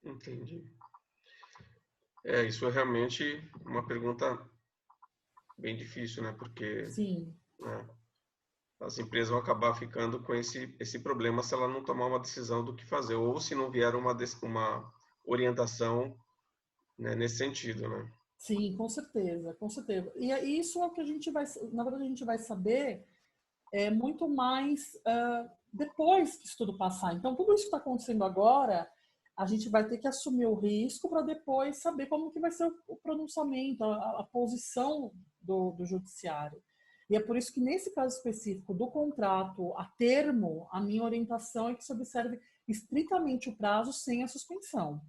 S1: Entendi. Isso é realmente uma pergunta bem difícil, né? Porque
S2: Sim.
S1: né, as empresas vão acabar ficando com esse problema se ela não tomar uma decisão do que fazer, ou se não vier uma orientação, né, nesse sentido, né?
S2: Sim, com certeza, com certeza. E isso é o que a gente vai, na verdade, a gente vai saber muito mais depois que isso tudo passar. Então, tudo isso que está acontecendo agora, a gente vai ter que assumir o risco para depois saber como que vai ser o pronunciamento, a posição do judiciário. E é por isso que, nesse caso específico do contrato a termo, a minha orientação é que se observe estritamente o prazo sem a suspensão.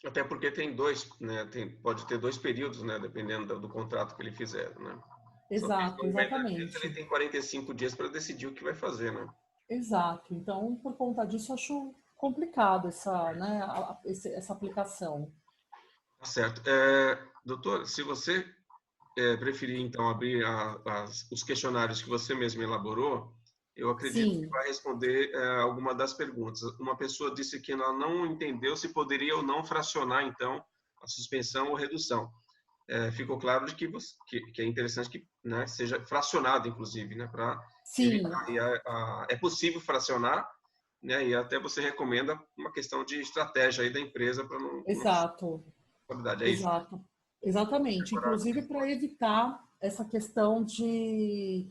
S1: Até porque tem dois, né? Pode ter 2 períodos, né? Dependendo do contrato que ele fizer, né?
S2: Exato,
S1: 90 dias, ele
S2: exatamente.
S1: tem 45 dias para decidir o que vai fazer, né?
S2: Exato. Então, por conta disso, eu acho complicado essa aplicação.
S1: Tá certo. Doutor, se você preferir, então, abrir os questionários que você mesmo elaborou, eu acredito que
S2: Sim,
S1: vai responder alguma das perguntas. Uma pessoa disse que ela não entendeu se poderia ou não fracionar, então, a suspensão ou redução. Ficou claro de que é interessante que, né, seja fracionado, inclusive, né, para
S2: sim,
S1: evitar. É possível fracionar, né, e até você recomenda uma questão de estratégia aí da empresa para não
S2: exato,
S1: qualidade. É isso?
S2: exato. Exatamente. Inclusive para evitar essa questão de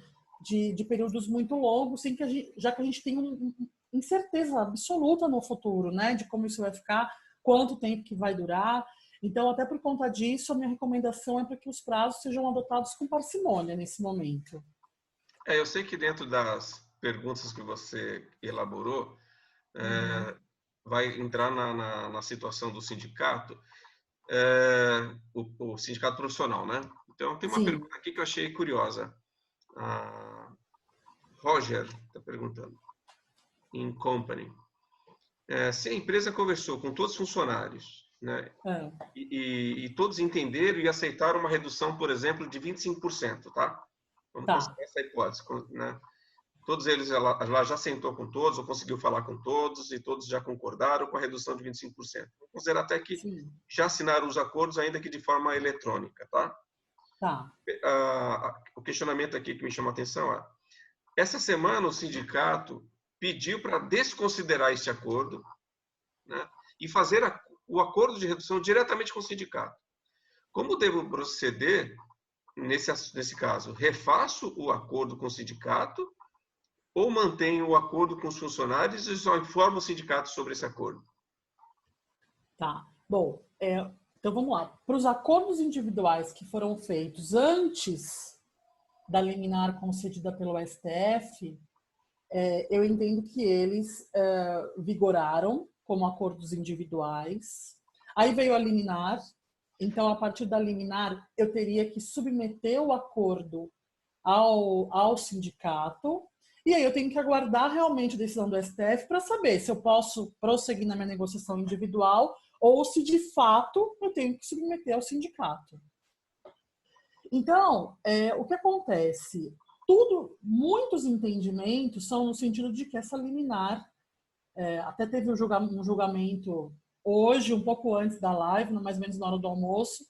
S2: períodos muito longos, sem que já que a gente tem incerteza absoluta no futuro, né, de como isso vai ficar, quanto tempo que vai durar. Então, até por conta disso, a minha recomendação é para que os prazos sejam adotados com parcimônia nesse momento.
S1: Eu sei que dentro das perguntas que você elaborou,
S2: Uhum.
S1: vai entrar na situação do sindicato, o sindicato profissional, né? Então, tem uma
S2: Sim,
S1: pergunta aqui que eu achei curiosa. Roger está perguntando, em company. Se a empresa conversou com todos os funcionários, né,
S2: é,
S1: e todos entenderam e aceitaram uma redução, por exemplo, de 25%, tá? Vamos
S2: tá.
S1: considerar essa hipótese, né? Todos eles, ela já sentou com todos, ou conseguiu falar com todos, e todos já concordaram com a redução de 25%. Vamos considerar até que
S2: Sim,
S1: já assinaram os acordos, ainda que de forma eletrônica, tá?
S2: tá.
S1: O questionamento aqui que me chama a atenção é: essa semana o sindicato pediu para desconsiderar esse acordo, né, e fazer o acordo de redução diretamente com o sindicato. Como devo proceder nesse caso? Refaço o acordo com o sindicato ou mantenho o acordo com os funcionários e só informo o sindicato sobre esse acordo?
S2: Tá. Bom, então vamos lá. Para os acordos individuais que foram feitos antes da liminar concedida pelo STF, eu entendo que eles vigoraram como acordos individuais. Aí veio a liminar. Então, a partir da liminar, eu teria que submeter o acordo ao sindicato. E aí eu tenho que aguardar realmente a decisão do STF para saber se eu posso prosseguir na minha negociação individual ou se de fato eu tenho que submeter ao sindicato. Então, o que acontece? Muitos entendimentos são no sentido de que essa liminar, até teve um julgamento hoje, um pouco antes da live, mais ou menos na hora do almoço,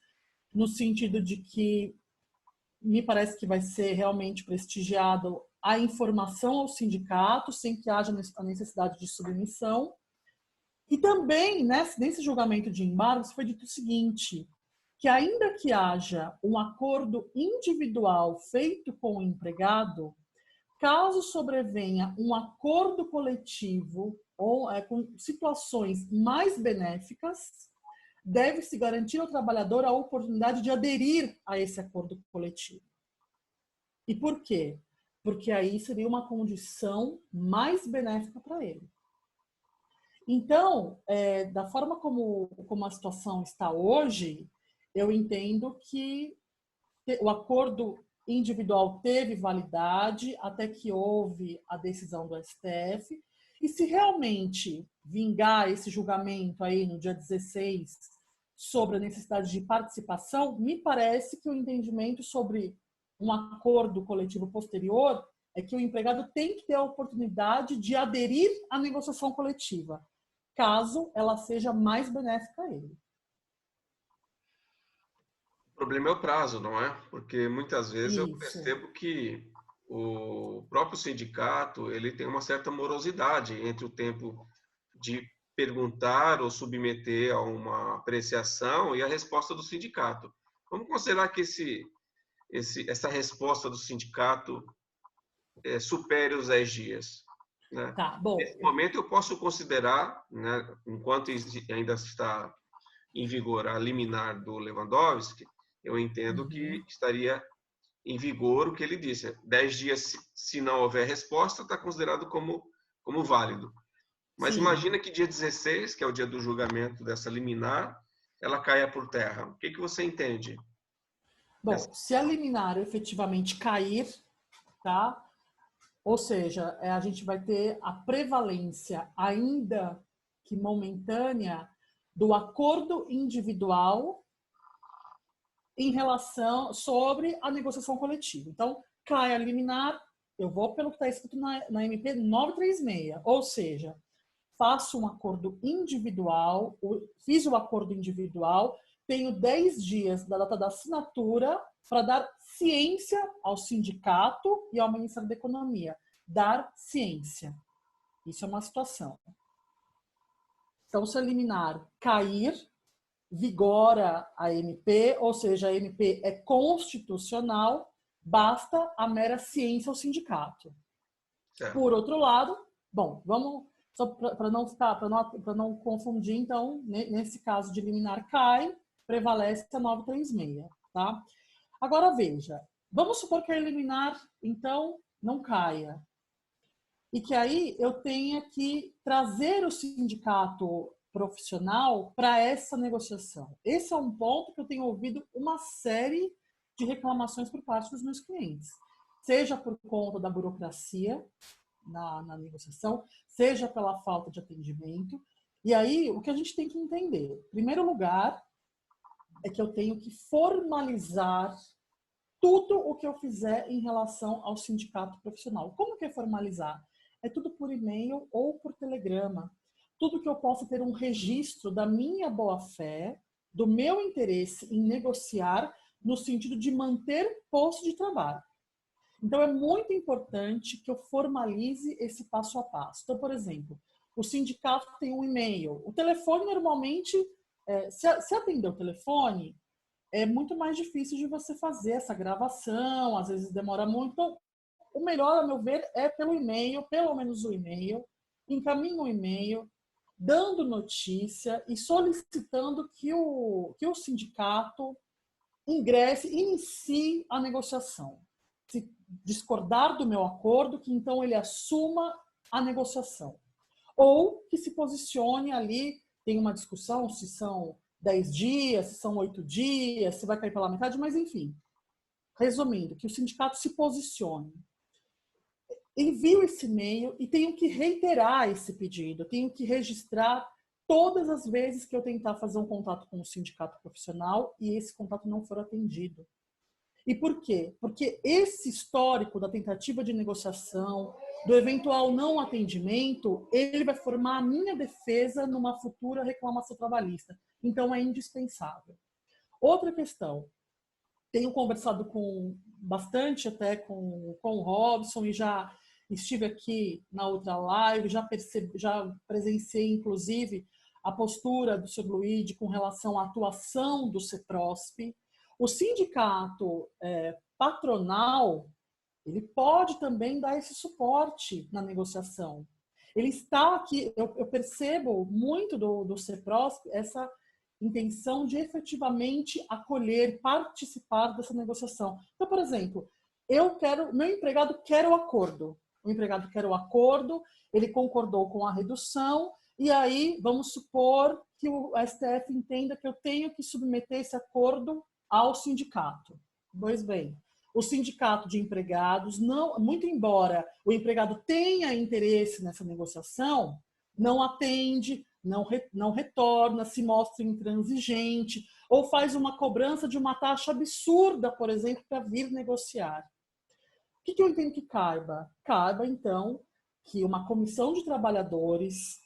S2: no sentido de que me parece que vai ser realmente prestigiado a informação ao sindicato, sem que haja a necessidade de submissão. E também, nesse julgamento de embargos, foi dito o seguinte, que ainda que haja um acordo individual feito com o empregado, caso sobrevenha um acordo coletivo ou com situações mais benéficas, deve-se garantir ao trabalhador a oportunidade de aderir a esse acordo coletivo. E por quê? Porque aí seria uma condição mais benéfica para ele. Então, da forma como a situação está hoje, eu entendo que o acordo individual teve validade até que houve a decisão do STF. E se realmente vingar esse julgamento aí no dia 16 sobre a necessidade de participação, me parece que o entendimento sobre um acordo coletivo posterior é que o empregado tem que ter a oportunidade de aderir à negociação coletiva, caso ela seja mais benéfica a ele.
S1: problema é o prazo, não é? Porque muitas vezes eu
S2: Isso.
S1: percebo que o próprio sindicato ele tem uma certa morosidade entre o tempo de perguntar ou submeter a uma apreciação e a resposta do sindicato. Vamos considerar que essa resposta do sindicato supere os 10 dias, né?
S2: Tá, bom.
S1: Nesse momento eu posso considerar, né, enquanto ainda está em vigor a liminar do Lewandowski, eu entendo que estaria em vigor o que ele disse. 10 dias, se não houver resposta, está considerado como válido. Mas
S2: Sim.
S1: imagina que dia 16, que é o dia do julgamento dessa liminar, ela caia por terra. O que você entende?
S2: Bom, se a liminar efetivamente cair, tá? Ou seja, a gente vai ter a prevalência, ainda que momentânea, do acordo individual em relação sobre a negociação coletiva. Então, cai a liminar, eu vou pelo que está escrito na MP 936, ou seja, faço um acordo individual, fiz o acordo individual, tenho 10 dias da data da assinatura para dar ciência ao sindicato e ao Ministério da Economia. Dar ciência. Isso é uma situação. Então, se a liminar cair, vigora a MP, ou seja, a MP é constitucional, basta a mera ciência ao sindicato.
S1: Certo.
S2: Por outro lado, bom, vamos só para não confundir, então, nesse caso de liminar cai, prevalece a 936, tá? Agora veja, vamos supor que a liminar, então, não caia. E que aí eu tenha que trazer o sindicato profissional para essa negociação. Esse é um ponto que eu tenho ouvido uma série de reclamações por parte dos meus clientes. Seja por conta da burocracia na negociação, seja pela falta de atendimento. E aí, o que a gente tem que entender? Em primeiro lugar, é que eu tenho que formalizar tudo o que eu fizer em relação ao sindicato profissional. Como que é formalizar? É tudo por e-mail ou por telegrama. Tudo que eu possa ter um registro da minha boa-fé, do meu interesse em negociar, no sentido de manter posto de trabalho. Então, é muito importante que eu formalize esse passo a passo. Então, por exemplo, o sindicato tem um e-mail. O telefone, normalmente, se atender o telefone, é muito mais difícil de você fazer essa gravação, às vezes demora muito. Então, o melhor, a meu ver, é pelo e-mail, pelo menos o e-mail, encaminhe um e-mail, dando notícia e solicitando que o sindicato inicie a negociação. Se discordar do meu acordo, que então ele assuma a negociação. Ou que se posicione ali, tem uma discussão se são 10 dias, se são 8 dias, se vai cair pela metade, mas enfim. Resumindo, que o sindicato se posicione. Envio esse e-mail e tenho que reiterar esse pedido, tenho que registrar todas as vezes que eu tentar fazer um contato com o sindicato profissional e esse contato não for atendido. E por quê? Porque esse histórico da tentativa de negociação, do eventual não atendimento, ele vai formar a minha defesa numa futura reclamação trabalhista. Então, é indispensável. Outra questão. Tenho conversado bastante até com o Robson e já estive aqui na outra live, já presenciei, inclusive, a postura do Sr. Luigi com relação à atuação do CEPROSP. O sindicato patronal, ele pode também dar esse suporte na negociação. Ele está aqui, eu percebo muito do CEPROSP essa intenção de efetivamente acolher, participar dessa negociação. Então, por exemplo, meu empregado quer o acordo. O empregado quer o acordo, ele concordou com a redução, e aí vamos supor que o STF entenda que eu tenho que submeter esse acordo ao sindicato. Pois bem, o sindicato de empregados, muito embora o empregado tenha interesse nessa negociação, não atende, não retorna, se mostra intransigente, ou faz uma cobrança de uma taxa absurda, por exemplo, para vir negociar. O que eu entendo que caiba? Caiba, então, que uma comissão de trabalhadores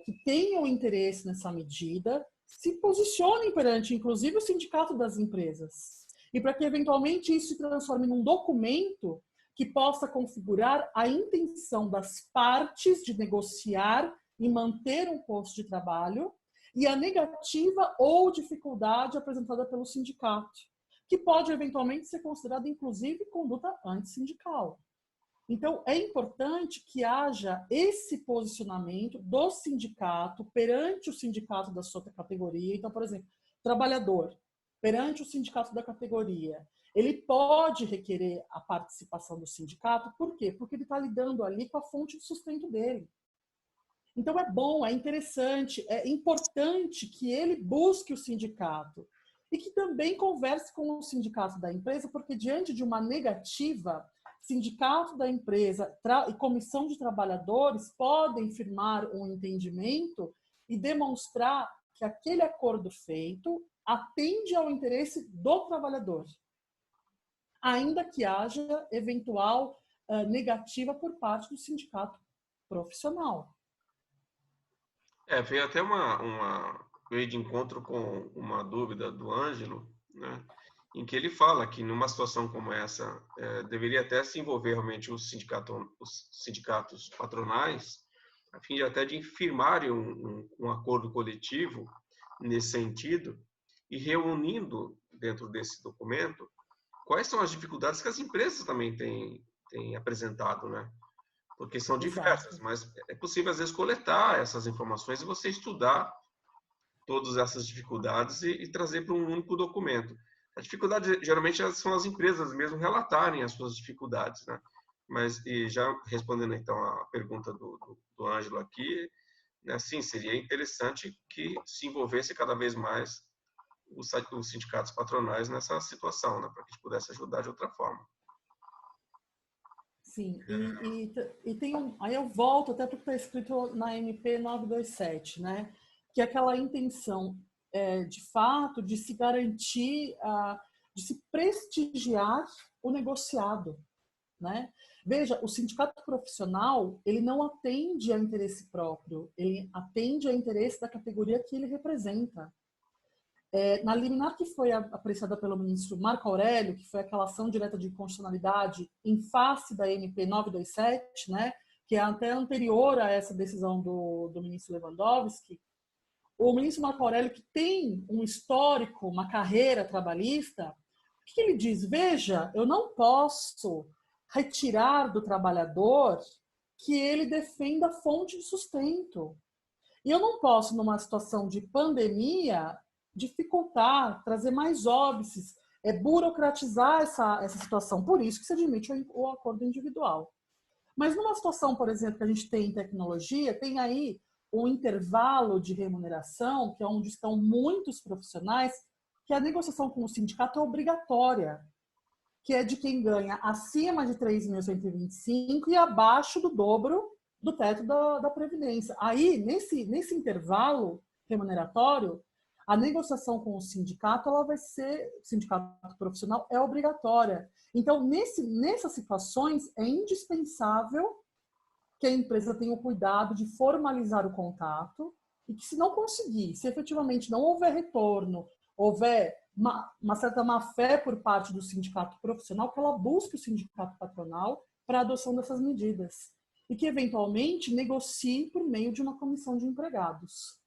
S2: que tenham interesse nessa medida se posicionem perante, inclusive, o sindicato das empresas. E para que, eventualmente, isso se transforme num documento que possa configurar a intenção das partes de negociar e manter um posto de trabalho e a negativa ou dificuldade apresentada pelo sindicato, que pode, eventualmente, ser considerada, inclusive, conduta antissindical. Então, é importante que haja esse posicionamento do sindicato perante o sindicato da sua categoria. Então, por exemplo, trabalhador perante o sindicato da categoria, ele pode requerer a participação do sindicato. Por quê? Porque ele está lidando ali com a fonte de sustento dele. Então, é bom, é interessante, é importante que ele busque o sindicato e que também converse com o sindicato da empresa, porque diante de uma negativa, sindicato da empresa e comissão de trabalhadores podem firmar um entendimento e demonstrar que aquele acordo feito atende ao interesse do trabalhador, ainda que haja eventual negativa por parte do sindicato profissional.
S1: Veio até veio de encontro com uma dúvida do Ângelo, né? Em que ele fala que numa situação como essa, deveria até se envolver realmente os sindicatos patronais, a fim de até de firmarem um acordo coletivo nesse sentido, e reunindo dentro desse documento quais são as dificuldades que as empresas também têm apresentado, né? Porque são diversas, mas é possível às vezes coletar essas informações e você estudar todas essas dificuldades e trazer para um único documento. A dificuldade, geralmente, são as empresas mesmo relatarem as suas dificuldades, né? Mas, e já respondendo, então, a pergunta do Ângelo aqui, né, sim, seria interessante que se envolvesse cada vez mais os sindicatos patronais nessa situação, né, para que a gente pudesse ajudar de outra forma.
S2: Sim, e tem aí eu volto até porque está escrito na MP 927, né? Que é aquela intenção, de fato, de se garantir, de se prestigiar o negociado, né? Veja, o sindicato profissional, ele não atende ao interesse próprio, ele atende ao interesse da categoria que ele representa. Na liminar que foi apreciada pelo ministro Marco Aurélio, que foi aquela ação direta de inconstitucionalidade em face da MP 927, né, que é até anterior a essa decisão do ministro Lewandowski, o ministro Marco Aurélio, que tem um histórico, uma carreira trabalhista, o que ele diz? Veja, eu não posso retirar do trabalhador que ele defenda a fonte de sustento. E eu não posso, numa situação de pandemia, dificultar, trazer mais óbices, burocratizar essa situação. Por isso que se admite o acordo individual. Mas numa situação, por exemplo, que a gente tem em tecnologia, tem aí um intervalo de remuneração, que é onde estão muitos profissionais, que a negociação com o sindicato é obrigatória, que é de quem ganha acima de 3.125 e abaixo do dobro do teto da Previdência. Aí, nesse intervalo remuneratório, a negociação com o sindicato, ela vai ser, sindicato profissional, é obrigatória. Então, nessas situações, é indispensável que a empresa tenha o cuidado de formalizar o contato e que, se não conseguir, se efetivamente não houver retorno, houver uma certa má-fé por parte do sindicato profissional, que ela busque o sindicato patronal para a adoção dessas medidas e que, eventualmente, negocie por meio de uma comissão de empregados.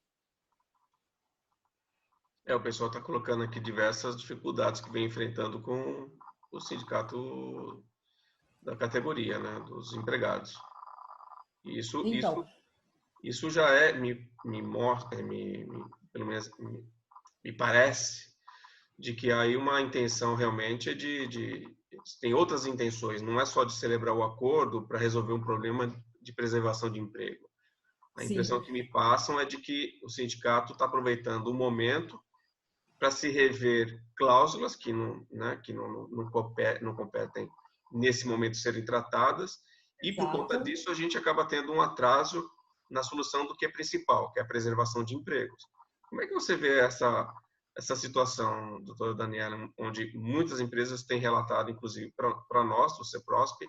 S1: O pessoal está colocando aqui diversas dificuldades que vem enfrentando com o sindicato da categoria, né, dos empregados. Isso já pelo menos me parece de que aí uma intenção realmente tem outras intenções, não é só de celebrar o acordo para resolver um problema de preservação de emprego. A impressão que me passam é de que o sindicato está aproveitando o momento para se rever cláusulas que não competem nesse momento serem tratadas, e por conta disso a gente acaba tendo um atraso na solução do que é principal, que é a preservação de empregos. Como é que você vê essa situação, doutora Daniela, onde muitas empresas têm relatado, inclusive para nós, o CEPROSP,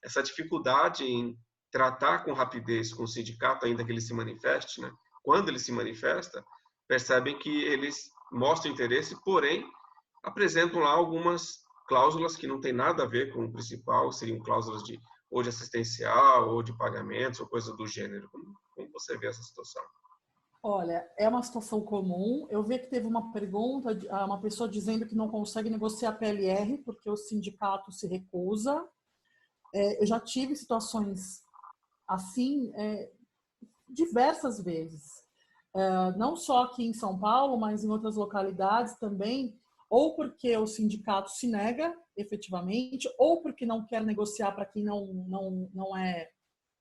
S1: essa dificuldade em tratar com rapidez com o sindicato, ainda que ele se manifeste, né? Quando ele se manifesta, percebem que eles mostram interesse, porém apresentam lá algumas cláusulas que não tem nada a ver com o principal, seriam cláusulas ou de assistencial, ou de pagamentos, ou coisa do gênero. Como você vê essa situação?
S2: Olha, é uma situação comum. Eu vi que teve uma pergunta, uma pessoa dizendo que não consegue negociar PLR porque o sindicato se recusa. Eu já tive situações assim diversas vezes. Não só aqui em São Paulo, mas em outras localidades também, ou porque o sindicato se nega efetivamente, ou porque não quer negociar para quem não é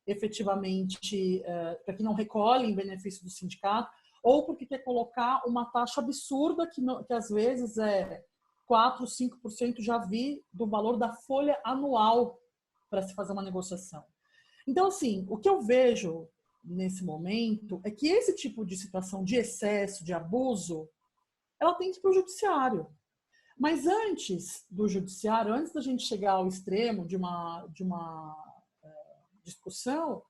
S2: efetivamente, para quem não recolhe em benefício do sindicato, ou porque quer colocar uma taxa absurda que às vezes é 4%, 5%, já vi, do valor da folha anual para se fazer uma negociação. Então, assim, o que eu vejo nesse momento é que esse tipo de situação de excesso, de abuso, ela tem que ir para o judiciário. Mas antes do judiciário, antes da gente chegar ao extremo de uma discussão,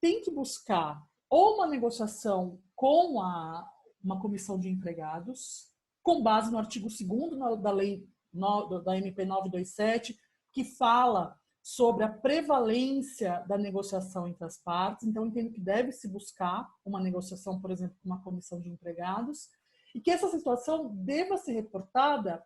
S2: tem que buscar ou uma negociação com uma comissão de empregados, com base no artigo 2º da lei da MP 927, que fala sobre a prevalência da negociação entre as partes. Então, eu entendo que deve-se buscar uma negociação, por exemplo, com uma comissão de empregados, e que essa situação deva ser reportada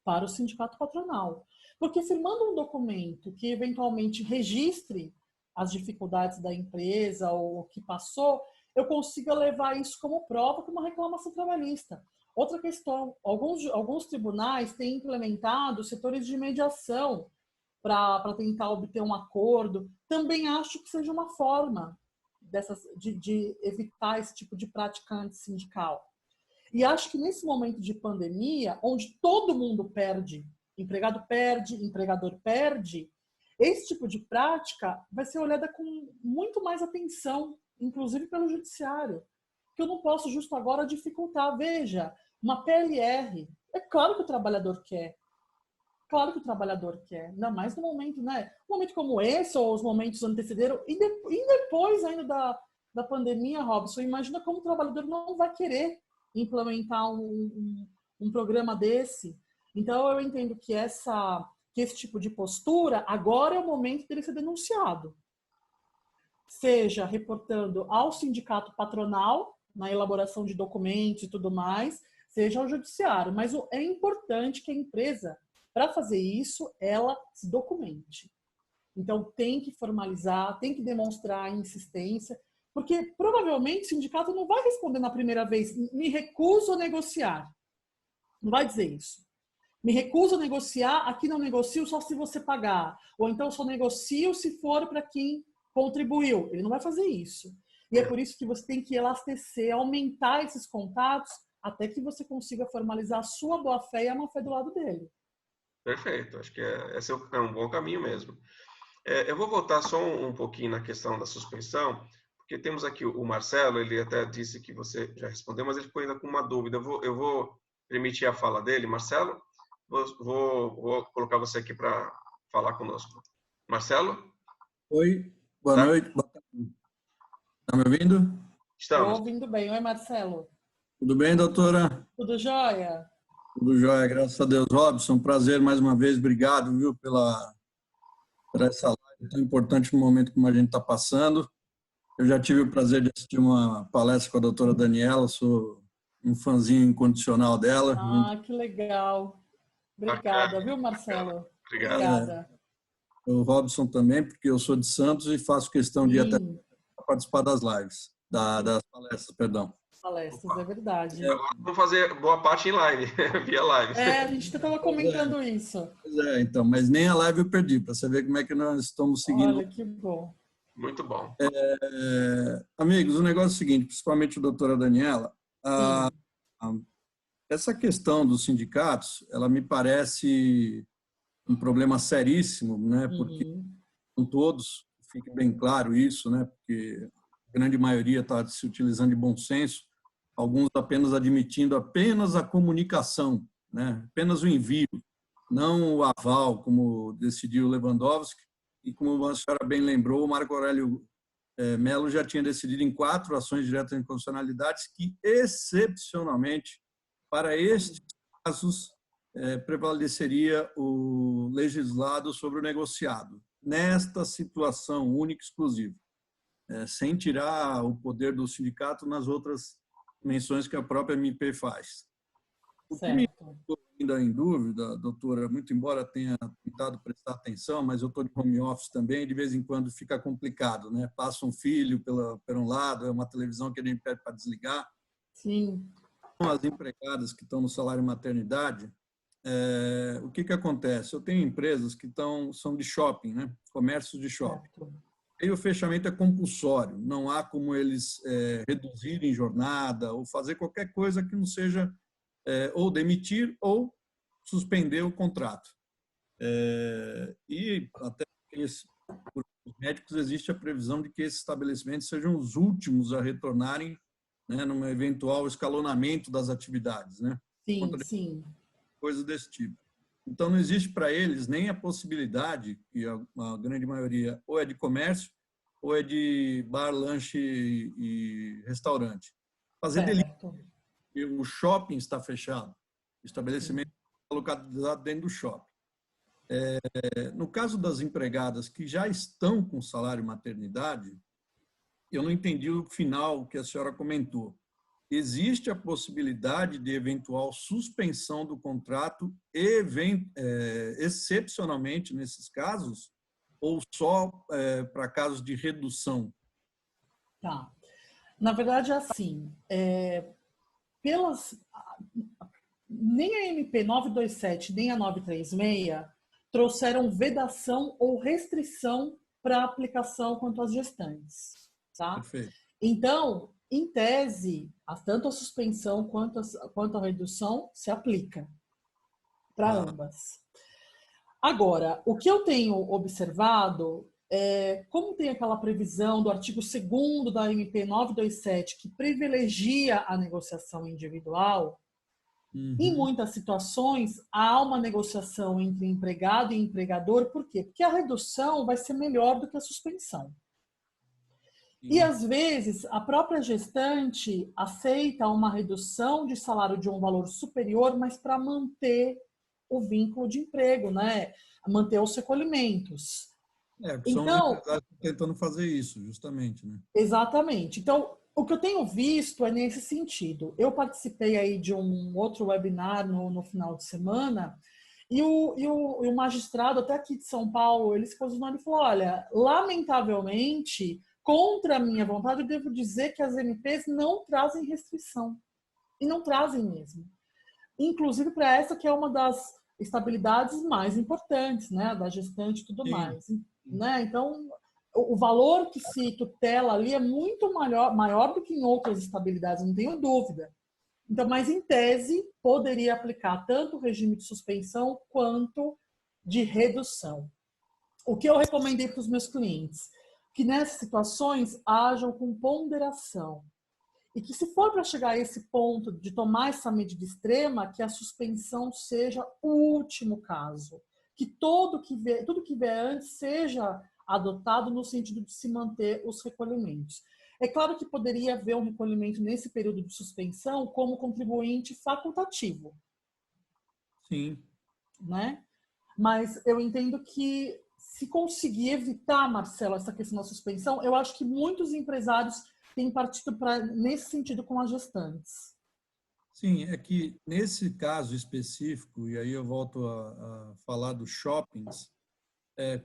S2: para o sindicato patronal. Porque firmando um documento que eventualmente registre as dificuldades da empresa ou o que passou, eu consiga levar isso como prova para uma reclamação trabalhista. Outra questão, alguns tribunais têm implementado setores de mediação para tentar obter um acordo. Também acho que seja uma forma de evitar esse tipo de prática antissindical. E acho que nesse momento de pandemia, onde todo mundo perde, empregado perde, empregador perde, esse tipo de prática vai ser olhada com muito mais atenção, inclusive pelo judiciário, que eu não posso justo agora dificultar. Veja, uma PLR, é claro que o trabalhador quer. Claro que o trabalhador quer, ainda mais no momento, né? Um momento como esse, ou os momentos antecederam, e depois ainda da pandemia, Robson, imagina como o trabalhador não vai querer implementar um programa desse. Então, eu entendo que esse tipo de postura, agora é o momento dele ser denunciado. Seja reportando ao sindicato patronal, na elaboração de documentos e tudo mais, seja ao judiciário. Mas é importante que a empresa, para fazer isso, ela se documente. Então, tem que formalizar, tem que demonstrar a insistência, porque provavelmente o sindicato não vai responder na primeira vez, me recuso a negociar. Não vai dizer isso. Me recuso a negociar, aqui não negocio só se você pagar. Ou então só negocio se for para quem contribuiu. Ele não vai fazer isso. E é por isso que você tem que elastecer, aumentar esses contatos, até que você consiga formalizar a sua boa-fé e a má-fé do lado dele.
S1: Perfeito, acho que esse é um bom caminho mesmo. Eu vou voltar só um pouquinho na questão da suspensão, porque temos aqui o Marcelo, ele até disse que você já respondeu, mas ele ficou ainda com uma dúvida. Eu vou permitir a fala dele. Marcelo, vou colocar você aqui para falar conosco. Marcelo?
S5: Oi, boa noite. Está me ouvindo?
S1: Estamos.
S2: Estou ouvindo bem. Oi, Marcelo.
S5: Tudo bem, doutora?
S2: Tudo jóia?
S5: Tudo jóia, graças a Deus. Robson, prazer mais uma vez. Obrigado, viu, por essa live tão importante no momento como a gente está passando. Eu já tive o prazer de assistir uma palestra com a doutora Daniela, sou um fãzinho incondicional dela.
S2: Ah, que legal. Obrigada, viu, Marcelo?
S1: Obrigado.
S2: Obrigada.
S5: O Robson também, porque eu sou de Santos e faço questão de ir até participar das lives, das palestras, perdão.
S2: Palestras, é verdade.
S1: Agora vamos fazer boa parte em live, via live.
S2: A gente estava comentando isso.
S5: Pois é, então, mas nem a live eu perdi, para você ver como é que nós estamos seguindo.
S2: Olha, que bom.
S1: Muito bom.
S5: Amigos, o negócio é o seguinte, principalmente a doutora Daniela, essa questão dos sindicatos, ela me parece um problema seríssimo, né? Porque com todos, fique bem claro isso, né? Porque a grande maioria está se utilizando de bom senso, alguns apenas admitindo apenas a comunicação, né? Apenas o envio, não o aval, como decidiu Lewandowski, e como a senhora bem lembrou, o Marco Aurélio Mello já tinha decidido em 4 ações diretas de inconstitucionalidades que, excepcionalmente, para estes casos, prevaleceria o legislado sobre o negociado, nesta situação única e exclusiva, sem tirar o poder do sindicato nas outras menções que a própria MP faz. O que me ficou ainda em dúvida, doutora, muito embora tenha tentado prestar atenção, mas eu estou de home office também, de vez em quando fica complicado, né? Passa um filho por um lado, é uma televisão que a gente pede para desligar.
S2: Sim.
S5: As empregadas que estão no salário maternidade, o que acontece? Eu tenho empresas que são de shopping, né? Comércios de shopping. E o fechamento é compulsório, não há como eles reduzirem jornada ou fazer qualquer coisa que não seja ou demitir ou suspender o contrato. E até por os médicos existe a previsão de que esses estabelecimentos sejam os últimos a retornarem, né, num eventual escalonamento das atividades, né?
S2: Sim.
S5: Coisas desse tipo. Então, não existe para eles nem a possibilidade, que a grande maioria ou é de comércio ou é de bar, lanche e restaurante. Fazer delivery. O shopping está fechado. O estabelecimento está localizado dentro do shopping. No caso das empregadas que já estão com salário maternidade, eu não entendi o final que a senhora comentou. Existe a possibilidade de eventual suspensão do contrato, excepcionalmente nesses casos, ou só para casos de redução?
S2: Tá. Na verdade, é assim, nem a MP 927 nem a 936 trouxeram vedação ou restrição para a aplicação quanto às gestantes. Tá?
S5: Perfeito.
S2: Então, em tese, tanto a suspensão quanto a redução se aplica para ambas. Agora, o que eu tenho observado como tem aquela previsão do artigo 2º da MP 927 que privilegia a negociação individual, em muitas situações há uma negociação entre empregado e empregador. Por quê? Porque a redução vai ser melhor do que a suspensão. E, às vezes, a própria gestante aceita uma redução de salário de um valor superior, mas para manter o vínculo de emprego, né? Manter os recolhimentos.
S5: São empresários tentando fazer isso, justamente, né?
S2: Exatamente. Então, o que eu tenho visto é nesse sentido. Eu participei aí de um outro webinar no final de semana e o magistrado, até aqui de São Paulo, ele se posicionou e falou, olha, lamentavelmente, contra a minha vontade, eu devo dizer que as MPs não trazem restrição. E não trazem mesmo. Inclusive para essa que é uma das estabilidades mais importantes, né? Da gestante e tudo mais. Né? Então, o valor que se tutela ali é muito maior do que em outras estabilidades, não tenho dúvida. Então, mas em tese, poderia aplicar tanto o regime de suspensão quanto de redução. O que eu recomendei para os meus clientes? Que nessas situações hajam com ponderação. E que se for para chegar a esse ponto de tomar essa medida extrema, que a suspensão seja o último caso. Que tudo que vier antes seja adotado no sentido de se manter os recolhimentos. É claro que poderia haver um recolhimento nesse período de suspensão como contribuinte facultativo.
S5: Sim.
S2: Né? Mas eu entendo que se conseguir evitar, Marcelo, essa questão da suspensão, eu acho que muitos empresários têm partido nesse sentido com as gestantes.
S5: Sim, é que nesse caso específico, e aí eu volto a falar dos shoppings,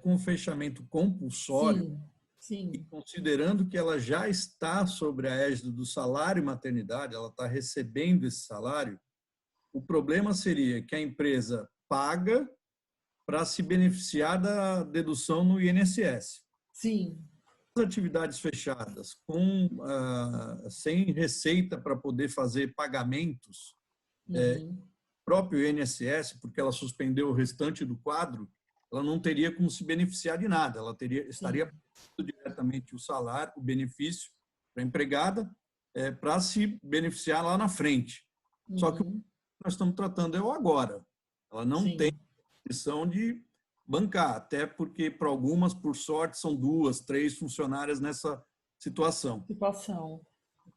S5: com fechamento compulsório,
S2: sim.
S5: E considerando que ela já está sobre a égide do salário maternidade, ela está recebendo esse salário, o problema seria que a empresa paga para se beneficiar da dedução no INSS.
S2: Sim.
S5: As atividades fechadas, sem receita para poder fazer pagamentos, próprio INSS, porque ela suspendeu o restante do quadro, ela não teria como se beneficiar de nada, ela estaria pagando diretamente o salário, o benefício para a empregada, para se beneficiar lá na frente. Só que o que nós estamos tratando é o agora. Ela não tem condição de bancar, até porque para algumas, por sorte, são 2, 3 funcionárias nessa situação.
S2: Situação.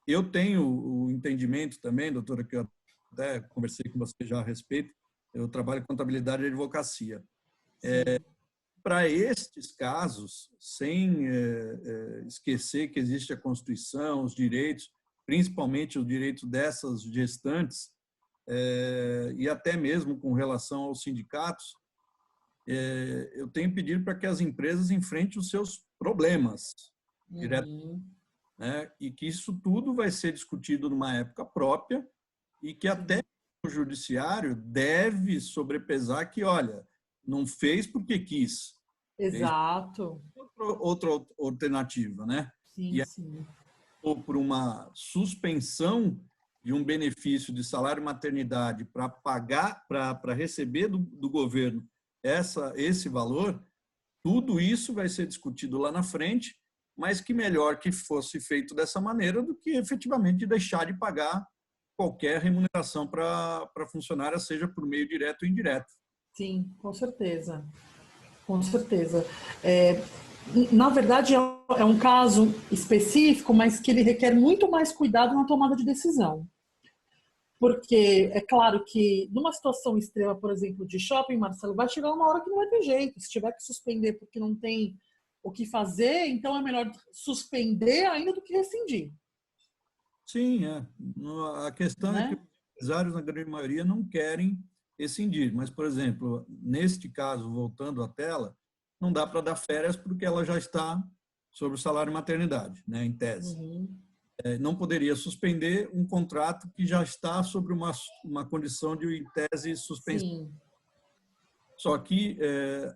S5: Eu tenho o entendimento também, doutora, que eu até conversei com você já a respeito, eu trabalho em contabilidade e advocacia. Para estes casos, sem esquecer que existe a Constituição, os direitos, principalmente os direitos dessas gestantes, e até mesmo com relação aos sindicatos, eu tenho pedido para que as empresas enfrentem os seus problemas direto, né? E que isso tudo vai ser discutido numa época própria e que até o judiciário deve sobrepesar que, olha, não fez porque quis.
S2: Exato.
S5: Outra alternativa, né?
S2: Sim,
S5: e
S2: sim.
S5: ou por uma suspensão de um benefício de salário maternidade para pagar, para receber do governo esse valor, tudo isso vai ser discutido lá na frente, mas que melhor que fosse feito dessa maneira do que efetivamente deixar de pagar qualquer remuneração para funcionária, seja por meio direto ou indireto.
S2: Sim, com certeza. Com certeza. Na verdade, é um caso específico, mas que ele requer muito mais cuidado na tomada de decisão. Porque é claro que numa situação extrema, por exemplo, de shopping, Marcelo, vai chegar uma hora que não vai ter jeito. Se tiver que suspender porque não tem o que fazer, então é melhor suspender ainda do que rescindir.
S5: Sim, a questão é que os empresários, na grande maioria, não querem rescindir. Mas, por exemplo, neste caso, voltando à tela, não dá para dar férias porque ela já está sobre o salário maternidade, né, em tese. Não poderia suspender um contrato que já está sobre uma condição de, em tese, suspensão.
S2: Sim.
S5: Só que,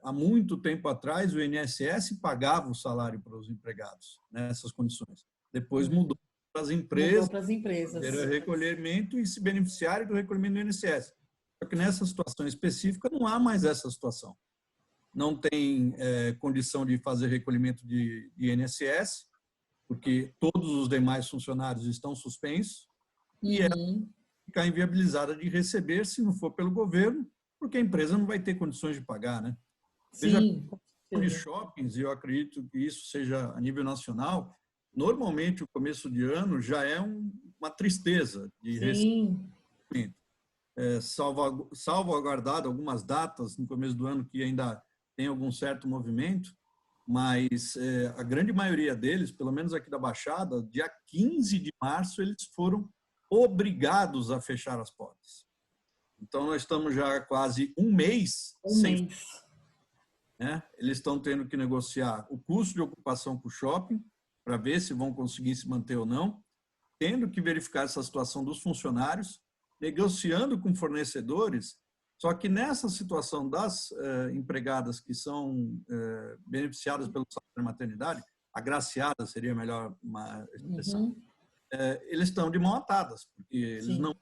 S5: há muito tempo atrás, o INSS pagava o salário para os empregados nessas condições. Depois mudou para as empresas, era recolhimento e se beneficiarem do recolhimento do INSS. Só que nessa situação específica não há mais essa situação. Não tem condição de fazer recolhimento de INSS, porque todos os demais funcionários estão suspensos, e ela ficar inviabilizada de receber se não for pelo governo, porque a empresa não vai ter condições de pagar, né?
S2: Sim.
S5: De shoppings, e eu acredito que isso seja a nível nacional, normalmente o começo de ano já é uma tristeza de recebimento. Salvaguardado algumas datas no começo do ano que ainda tem algum certo movimento, mas a grande maioria deles, pelo menos aqui da Baixada, dia 15 de março, eles foram obrigados a fechar as portas. Então, nós estamos já quase um mês sem... Né? Eles estão tendo que negociar o custo de ocupação com o shopping, para ver se vão conseguir se manter ou não, tendo que verificar essa situação dos funcionários, negociando com fornecedores. Só que nessa situação das empregadas que são beneficiadas pelo salário de maternidade, agraciadas seria melhor uma expressão, eles estão de mão atadas, porque eles não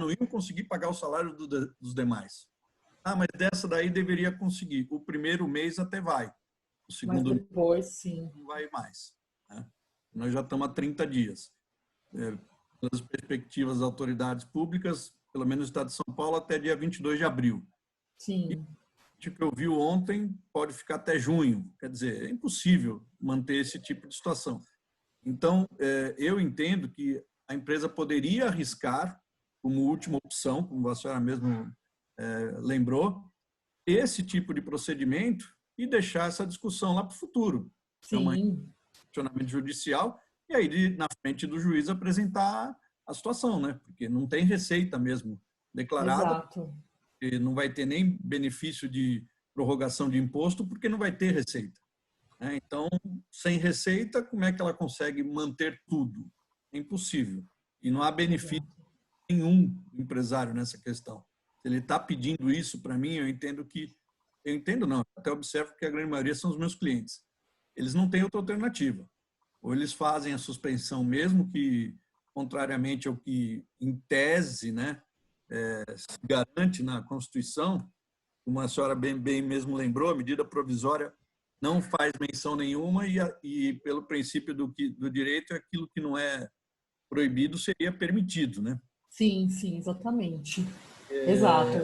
S5: iam conseguir pagar o salário dos demais. Mas dessa daí deveria conseguir. O primeiro mês até vai. O segundo
S2: mas depois,
S5: não vai mais. Né? Nós já estamos há 30 dias. Pelas perspectivas das autoridades públicas, pelo menos no estado de São Paulo, até dia 22 de abril.
S2: Sim.
S5: E o que eu vi ontem pode ficar até junho. Quer dizer, é impossível manter esse tipo de situação. Então, eu entendo que a empresa poderia arriscar, como última opção, como a senhora mesmo lembrou, esse tipo de procedimento e deixar essa discussão lá para o futuro.
S2: Sim.
S5: Funcionamento judicial, e aí na frente do juiz apresentar a situação, né? Porque não tem receita mesmo declarada.
S2: Exato.
S5: E não vai ter nem benefício de prorrogação de imposto, porque não vai ter receita. Então, sem receita, como é que ela consegue manter tudo? É impossível. E não há benefício nenhum empresário nessa questão. Se ele está pedindo isso para mim, eu entendo não, até observo que a grande maioria são os meus clientes. Eles não têm outra alternativa. Ou eles fazem a suspensão mesmo, que contrariamente ao que, em tese, né, se garante na Constituição, como a senhora bem mesmo lembrou, a medida provisória não faz menção nenhuma e pelo princípio do direito, aquilo que não é proibido seria permitido, né?
S2: Sim, exatamente. Exato.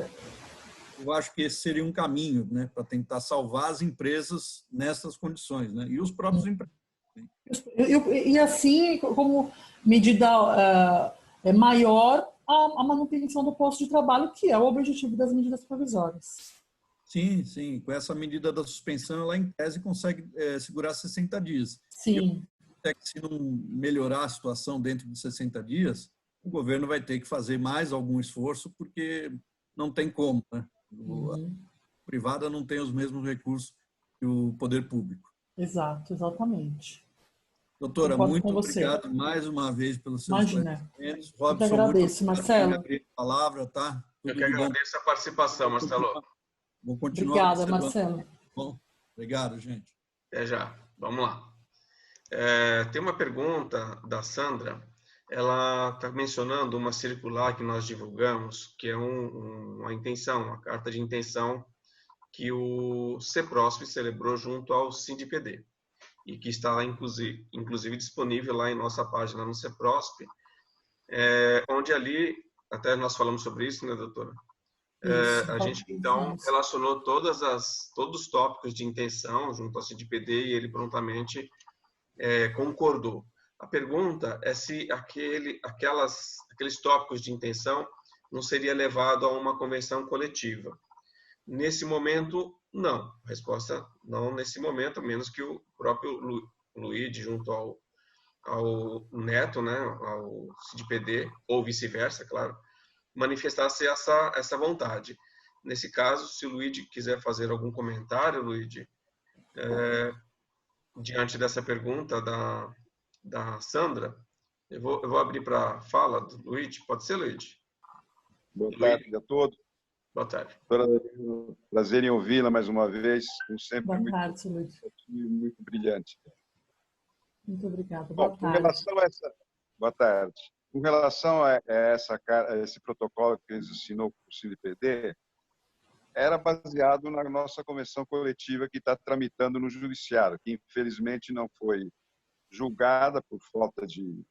S5: Eu acho que esse seria um caminho, né, para tentar salvar as empresas nessas condições, né? E os próprios empresários.
S2: E assim, como medida maior, a manutenção do posto de trabalho, que é o objetivo das medidas provisórias.
S5: Sim, sim. Com essa medida da suspensão, ela, em tese, consegue segurar 60 dias.
S2: Sim.
S5: Até que, se não melhorar a situação dentro de 60 dias, o governo vai ter que fazer mais algum esforço, porque não tem como, né? A privada não tem os mesmos recursos que o poder público.
S2: Exato, exatamente.
S5: Doutora,
S2: Concordo
S5: muito
S2: com você.
S5: obrigado mais uma vez pelos seus
S2: Imagina.
S5: esclarecimentos.
S2: Eu que
S5: Robson,
S2: agradeço,
S5: muito obrigado por me
S2: Marcelo.
S5: abrir a palavra, tá?
S1: Eu
S5: Tudo
S1: que
S5: de bom.
S1: agradeço a participação, Marcelo.
S5: Vou continuar
S2: Obrigada,
S5: observando.
S2: Marcelo.
S5: Bom, obrigado, gente.
S1: Até já. Vamos lá. Tem uma pergunta da Sandra. Ela está mencionando uma circular que nós divulgamos, que é uma intenção, uma carta de intenção que o CEPROSP celebrou junto ao SINDPD e que está lá, inclusive disponível lá em nossa página no CEPROSP, onde ali, até nós falamos sobre isso, né, doutora?
S2: Isso,
S1: A gente, então, relacionou todos os tópicos de intenção junto ao SINDPD e ele prontamente concordou. A pergunta é se aqueles tópicos de intenção não seria levado a uma convenção coletiva. Nesse momento, não. A resposta, não nesse momento, a menos que o próprio Luíde, junto ao Neto, né, ao CIDPD, ou vice-versa, claro, manifestasse essa vontade. Nesse caso, se o Luíde quiser fazer algum comentário, Luíde, diante dessa pergunta da Sandra, eu vou abrir para a fala do Luíde. Pode ser, Luíde?
S6: Boa tarde a todos.
S1: Boa tarde.
S6: Prazer em ouvi-la mais uma vez, como sempre.
S2: Boa tarde, Luíde.
S6: Muito brilhante.
S2: Muito obrigada.
S6: Bom, com relação a essa... Boa tarde. Com relação a esse protocolo que eles assinou com o CIDPD, era baseado na nossa convenção coletiva que está tramitando no judiciário, que infelizmente não foi julgada por falta o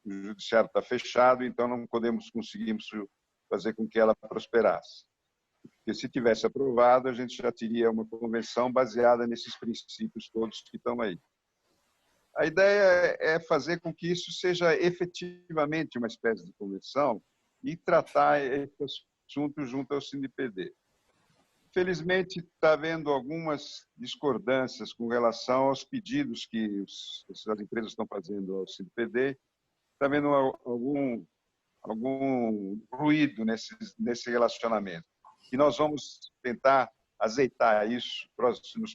S6: judiciário está fechado, então não conseguimos fazer com que ela prosperasse. Porque se tivesse aprovado, a gente já teria uma convenção baseada nesses princípios todos que estão aí. A ideia é fazer com que isso seja efetivamente uma espécie de convenção e tratar esse assunto junto ao CINDPD. Felizmente, está havendo algumas discordâncias com relação aos pedidos que as empresas estão fazendo ao CINDPD. Está havendo algum ruído nesse relacionamento. E nós vamos tentar azeitar isso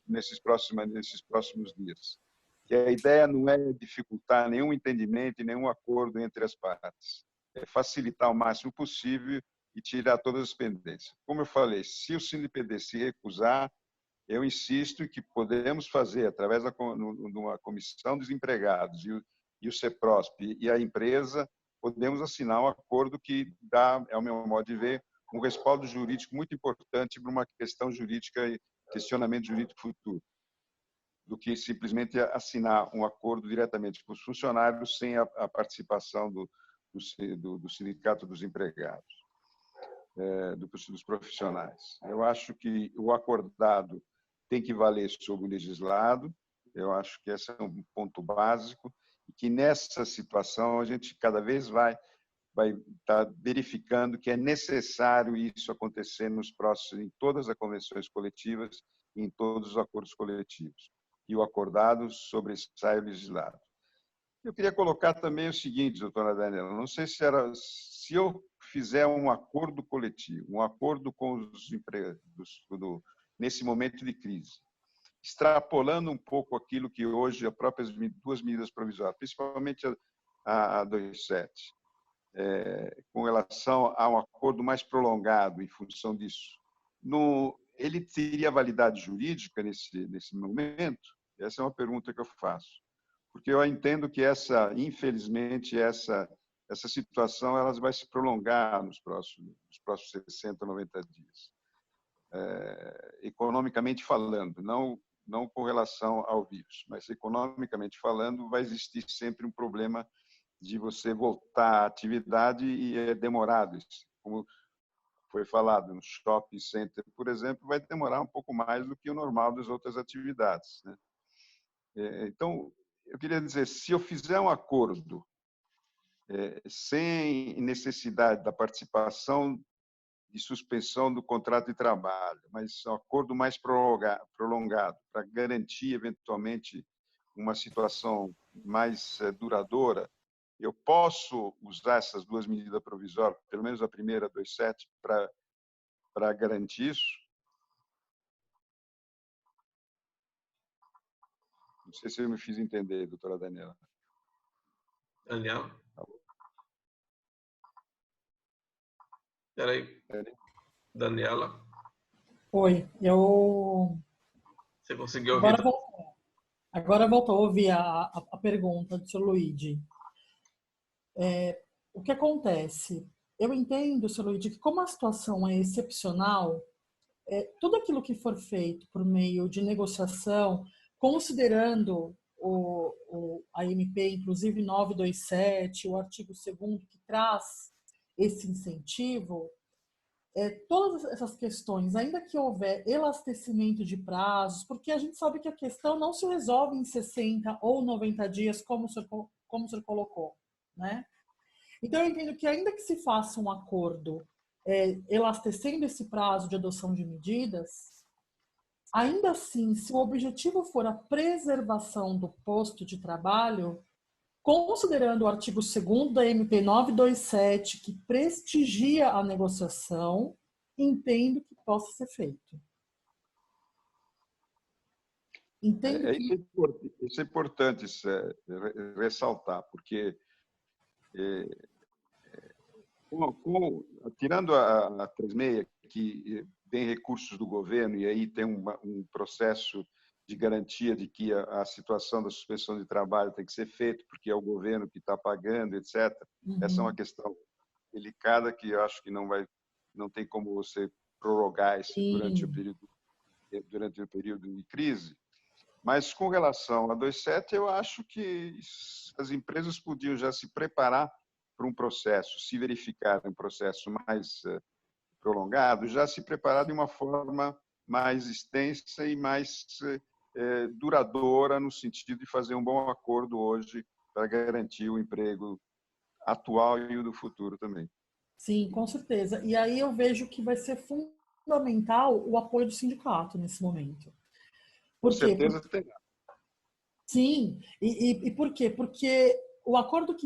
S6: nesses próximos dias. Que a ideia não é dificultar nenhum entendimento e nenhum acordo entre as partes. É facilitar o máximo possível e tirar todas as pendências. Como eu falei, se o CINDPD se recusar, eu insisto que podemos fazer, através de uma comissão dos empregados e o CEPROSP e a empresa, podemos assinar um acordo que dá, ao meu modo de ver, um respaldo jurídico muito importante para uma questão jurídica e questionamento jurídico futuro, do que simplesmente assinar um acordo diretamente com os funcionários sem a participação do Sindicato dos Empregados, dos profissionais. Eu acho que o acordado tem que valer sobre o legislado, eu acho que esse é um ponto básico, e que nessa situação a gente cada vez vai estar verificando que é necessário isso acontecer em todas as convenções coletivas e em todos os acordos coletivos. E o acordado sobressai o legislado. Eu queria colocar também o seguinte, doutora Daniela, não sei se eu fizer um acordo coletivo, um acordo com os empregados nesse momento de crise, extrapolando um pouco aquilo que hoje as próprias duas medidas provisórias, principalmente a 27, com relação a um acordo mais prolongado em função disso, ele teria validade jurídica nesse momento? Essa é uma pergunta que eu faço. Porque eu entendo que infelizmente, essa situação ela vai se prolongar nos próximos 60, 90 dias. Economicamente falando, não com relação ao vírus, mas economicamente falando, vai existir sempre um problema de você voltar à atividade e é demorado. foi falado, no shopping center, por exemplo, vai demorar um pouco mais do que o normal das outras atividades, né? Então, eu queria dizer, se eu fizer um acordo sem necessidade da participação de suspensão do contrato de trabalho, mas um acordo mais prolongado para garantir, eventualmente, uma situação mais duradoura, eu posso usar essas duas medidas provisórias, pelo menos a primeira, 27, para garantir isso? Não sei se eu me fiz entender, doutora Daniela.
S1: Daniela? Espera aí. Daniela?
S2: Oi,
S1: Você conseguiu ouvir?
S2: Agora voltou a ouvir a pergunta do Sr. Luigi. O que acontece? Eu entendo, Sr. Luigi, que como a situação é excepcional, tudo aquilo que for feito por meio de negociação, considerando a MP, inclusive 927, o artigo 2º que traz esse incentivo, todas essas questões, ainda que houver elastecimento de prazos, porque a gente sabe que a questão não se resolve em 60 ou 90 dias, como o senhor colocou, né? Então, eu entendo que ainda que se faça um acordo elastecendo esse prazo de adoção de medidas, ainda assim, se o objetivo for a preservação do posto de trabalho, considerando o artigo 2º da MP 927, que prestigia a negociação, entendo que possa ser feito. Entendo que...
S6: Isso é importante ressaltar, porque tirando a 36, que tem recursos do governo e aí tem um processo de garantia de que a situação da suspensão de trabalho tem que ser feita, porque é o governo que está pagando, etc.
S2: Uhum.
S6: Essa é uma questão delicada que eu acho que não tem como você prorrogar durante o período de crise. Mas com relação a 27, eu acho que as empresas podiam já se preparar para um processo, se verificar um processo mais prolongado, já se preparar de uma forma mais extensa e mais duradoura, no sentido de fazer um bom acordo hoje para garantir o emprego atual e o do futuro também.
S2: Sim, com certeza. E aí eu vejo que vai ser fundamental o apoio do sindicato nesse momento.
S6: Com certeza terá.
S2: Sim, e por quê? Porque o acordo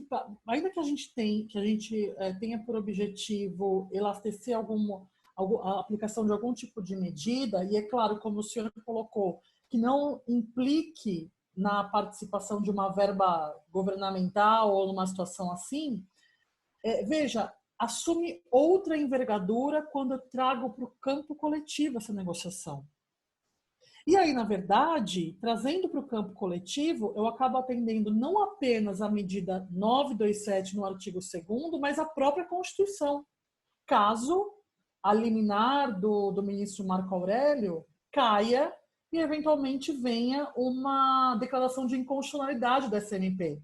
S2: ainda que a gente tenha por objetivo elastecer a aplicação de algum tipo de medida, e é claro, como o senhor colocou, que não implique na participação de uma verba governamental ou numa situação assim, veja, assume outra envergadura quando eu trago para o campo coletivo essa negociação. E aí, na verdade, trazendo para o campo coletivo, eu acabo atendendo não apenas a medida 927 no artigo 2º, mas a própria Constituição. Caso a liminar do ministro Marco Aurélio caia e, eventualmente, venha uma declaração de inconstitucionalidade dessa MP.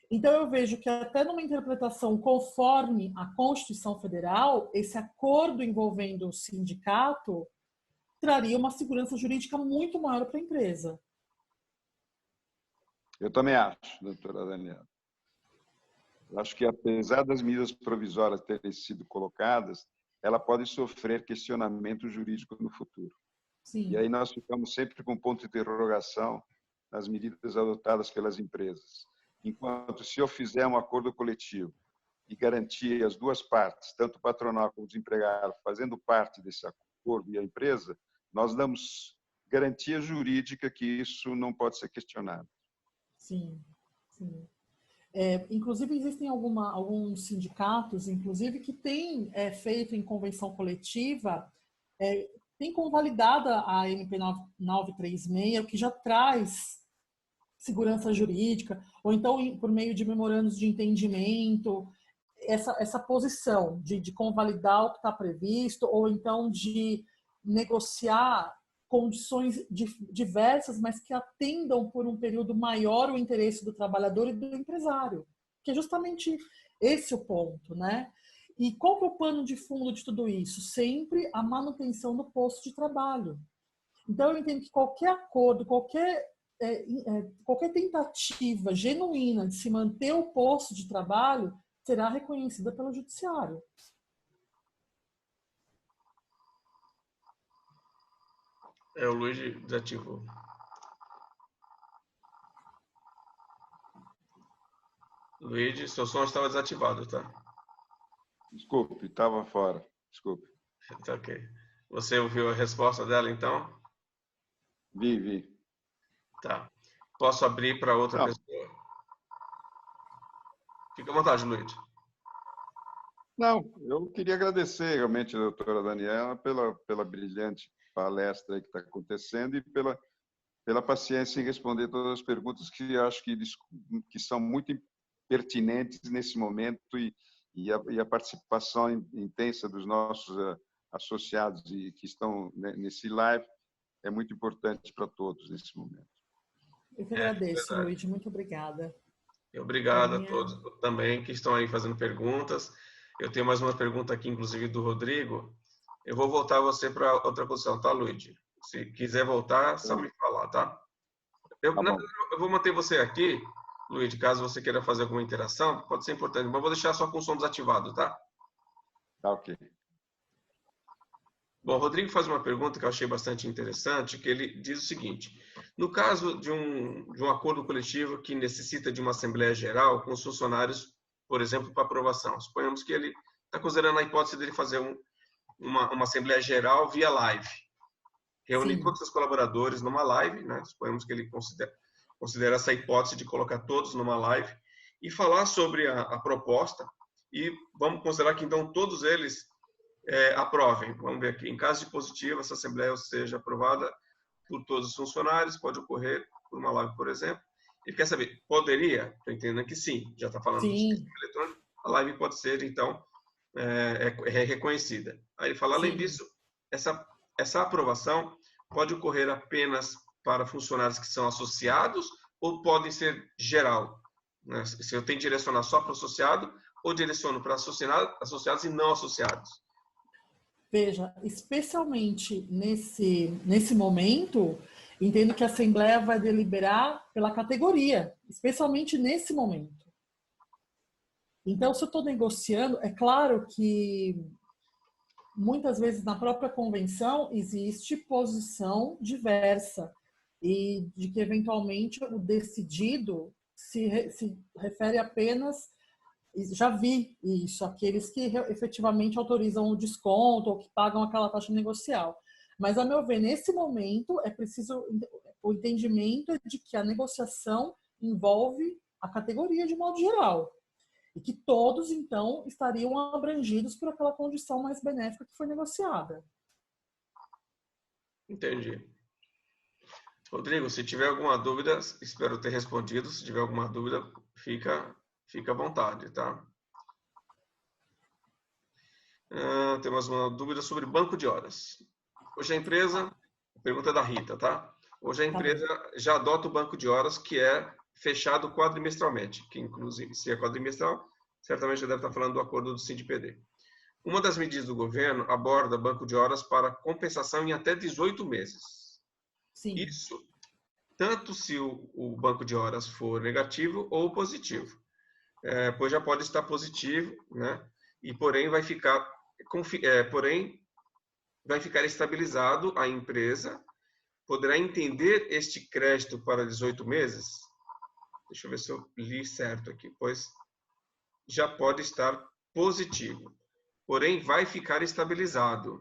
S2: Então, eu vejo que até numa interpretação conforme a Constituição Federal, esse acordo envolvendo o sindicato traria uma segurança jurídica muito maior para a empresa.
S6: Eu também acho, doutora Daniela. Eu acho que, apesar das medidas provisórias terem sido colocadas, ela pode sofrer questionamento jurídico no futuro.
S2: Sim.
S6: E aí nós ficamos sempre com ponto de interrogação nas medidas adotadas pelas empresas. Enquanto, se eu fizer um acordo coletivo e garantir as duas partes, tanto o patronal como o desempregado, fazendo parte desse acordo e a empresa, nós damos garantia jurídica que isso não pode ser questionado.
S2: Sim, sim. Inclusive, existem alguns sindicatos, inclusive, que têm feito em convenção coletiva, tem convalidada a MP 936, o que já traz segurança jurídica, ou então por meio de memorandos de entendimento, essa posição de convalidar o que está previsto, ou então de negociar condições diversas, mas que atendam por um período maior o interesse do trabalhador e do empresário, que é justamente esse o ponto, né? E qual que é o pano de fundo de tudo isso? Sempre a manutenção do posto de trabalho. Então, eu entendo que qualquer acordo, qualquer tentativa genuína de se manter o posto de trabalho será reconhecida pelo judiciário.
S1: O Luiz desativou. Luiz, seu som estava desativado, tá?
S6: Desculpe, estava fora. Desculpe.
S1: Tá ok. Você ouviu a resposta dela, então?
S6: Vi.
S1: Tá. Posso abrir para outra pessoa? Fica à vontade, Luiz.
S6: Não, eu queria agradecer realmente a doutora Daniela pela brilhante palestra que está acontecendo e pela paciência em responder todas as perguntas que eu acho que são muito pertinentes nesse momento e a participação intensa dos nossos associados e que estão nesse live é muito importante para todos nesse momento.
S2: Eu que agradeço, Luiz. Muito obrigada.
S1: Obrigado a todos também que estão aí fazendo perguntas. Eu tenho mais uma pergunta aqui, inclusive, do Rodrigo. Eu vou voltar você para outra posição, tá, Luiz? Se quiser voltar, só me falar, tá? Eu vou manter você aqui, Luiz, caso você queira fazer alguma interação, pode ser importante, mas vou deixar só com o som desativado, tá?
S6: Tá, ok.
S1: Bom, o Rodrigo faz uma pergunta que eu achei bastante interessante, que ele diz o seguinte: no caso de um acordo coletivo que necessita de uma assembleia geral com os funcionários, por exemplo, para aprovação, suponhamos que ele está considerando a hipótese dele fazer uma assembleia geral via live, reunir todos os colaboradores numa live, né? Suponhamos que ele considera essa hipótese de colocar todos numa live e falar sobre a proposta, e vamos considerar que então todos eles aprovem. Vamos ver aqui. Em caso de positivo, essa assembleia seja aprovada por todos os funcionários, pode ocorrer por uma live, por exemplo. Ele quer saber, poderia? Estou entendendo que sim, já está falando do sistema eletrônico, a live pode ser, então, reconhecida. Aí ele fala, além disso, essa aprovação pode ocorrer apenas para funcionários que são associados ou podem ser geral? Né? Se eu tenho que direcionar só para o associado ou direciono para associados e não associados?
S2: Veja, especialmente nesse momento, entendo que a Assembleia vai deliberar pela categoria, especialmente nesse momento. Então, se eu estou negociando, é claro que muitas vezes na própria convenção existe posição diversa e de que eventualmente o decidido se refere apenas, já vi isso, aqueles que efetivamente autorizam o desconto ou que pagam aquela taxa negocial. Mas, a meu ver, nesse momento é preciso o entendimento de que a negociação envolve a categoria de modo geral. E que todos, então, estariam abrangidos por aquela condição mais benéfica que foi negociada.
S1: Entendi. Rodrigo, se tiver alguma dúvida, espero ter respondido. Se tiver alguma dúvida, fica à vontade, tá? Temos uma dúvida sobre banco de horas. Hoje a empresa, pergunta da Rita, tá? Hoje a empresa já adota o banco de horas que é fechado quadrimestralmente, que inclusive, se é quadrimestral, certamente já deve estar falando do acordo do SINDI-PD. Uma das medidas do governo aborda banco de horas para compensação em até 18 meses.
S2: Sim.
S1: Isso, tanto se o banco de horas for negativo ou positivo. Pois já pode estar positivo, né? E porém vai ficar estabilizado, a empresa poderá entender este crédito para 18 meses. Deixa eu ver se eu li certo aqui, pois já pode estar positivo, porém vai ficar estabilizado.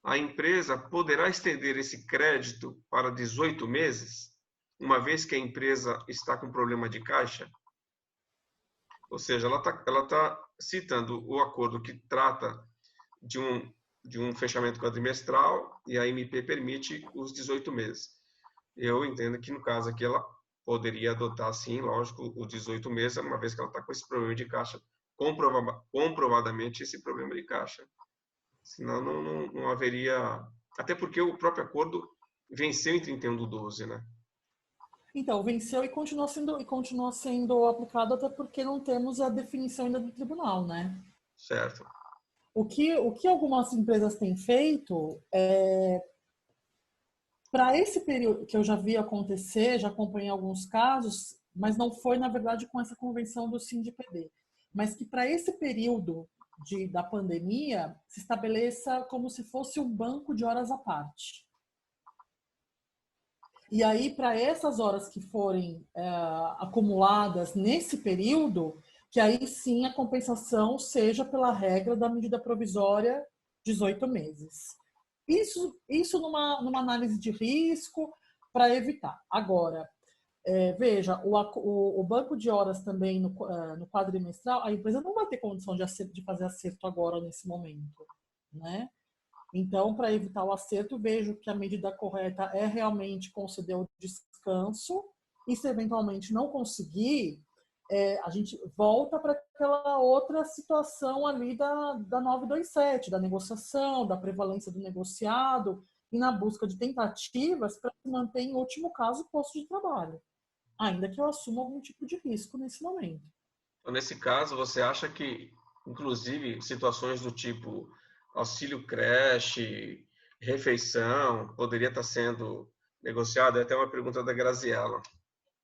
S1: A empresa poderá estender esse crédito para 18 meses, uma vez que a empresa está com problema de caixa. Ou seja, ela tá citando o acordo que trata de um fechamento quadrimestral e a MP permite os 18 meses. Eu entendo que, no caso aqui, ela poderia adotar, sim, lógico, os 18 meses, uma vez que ela está com esse problema de caixa, comprovadamente esse problema de caixa. Senão não haveria... Até porque o próprio acordo venceu em 31/12, né?
S2: Então, venceu e continua sendo aplicado, até porque não temos a definição ainda do tribunal, né?
S1: Certo.
S2: o que algumas empresas têm feito para esse período que eu já vi acontecer, já acompanhei alguns casos, mas não foi, na verdade, com essa convenção do SINDI-PD, mas que para esse período da pandemia se estabeleça como se fosse um banco de horas à parte. E aí, para essas horas que forem acumuladas nesse período, que aí sim a compensação seja pela regra da medida provisória 18 meses. Isso numa análise de risco para evitar. Agora, veja, o banco de horas também no quadrimestral, a empresa não vai ter condição de fazer acerto agora, nesse momento, né? Então, para evitar o acerto, vejo que a medida correta é realmente conceder o descanso e, se eventualmente não conseguir, a gente volta para aquela outra situação ali da 927, da negociação, da prevalência do negociado e na busca de tentativas para se manter, em último caso, o posto de trabalho, ainda que eu assuma algum tipo de risco nesse momento.
S1: Então, nesse caso, você acha que, inclusive, situações do tipo auxílio creche, refeição, poderia estar sendo negociado? É até uma pergunta da Graziella.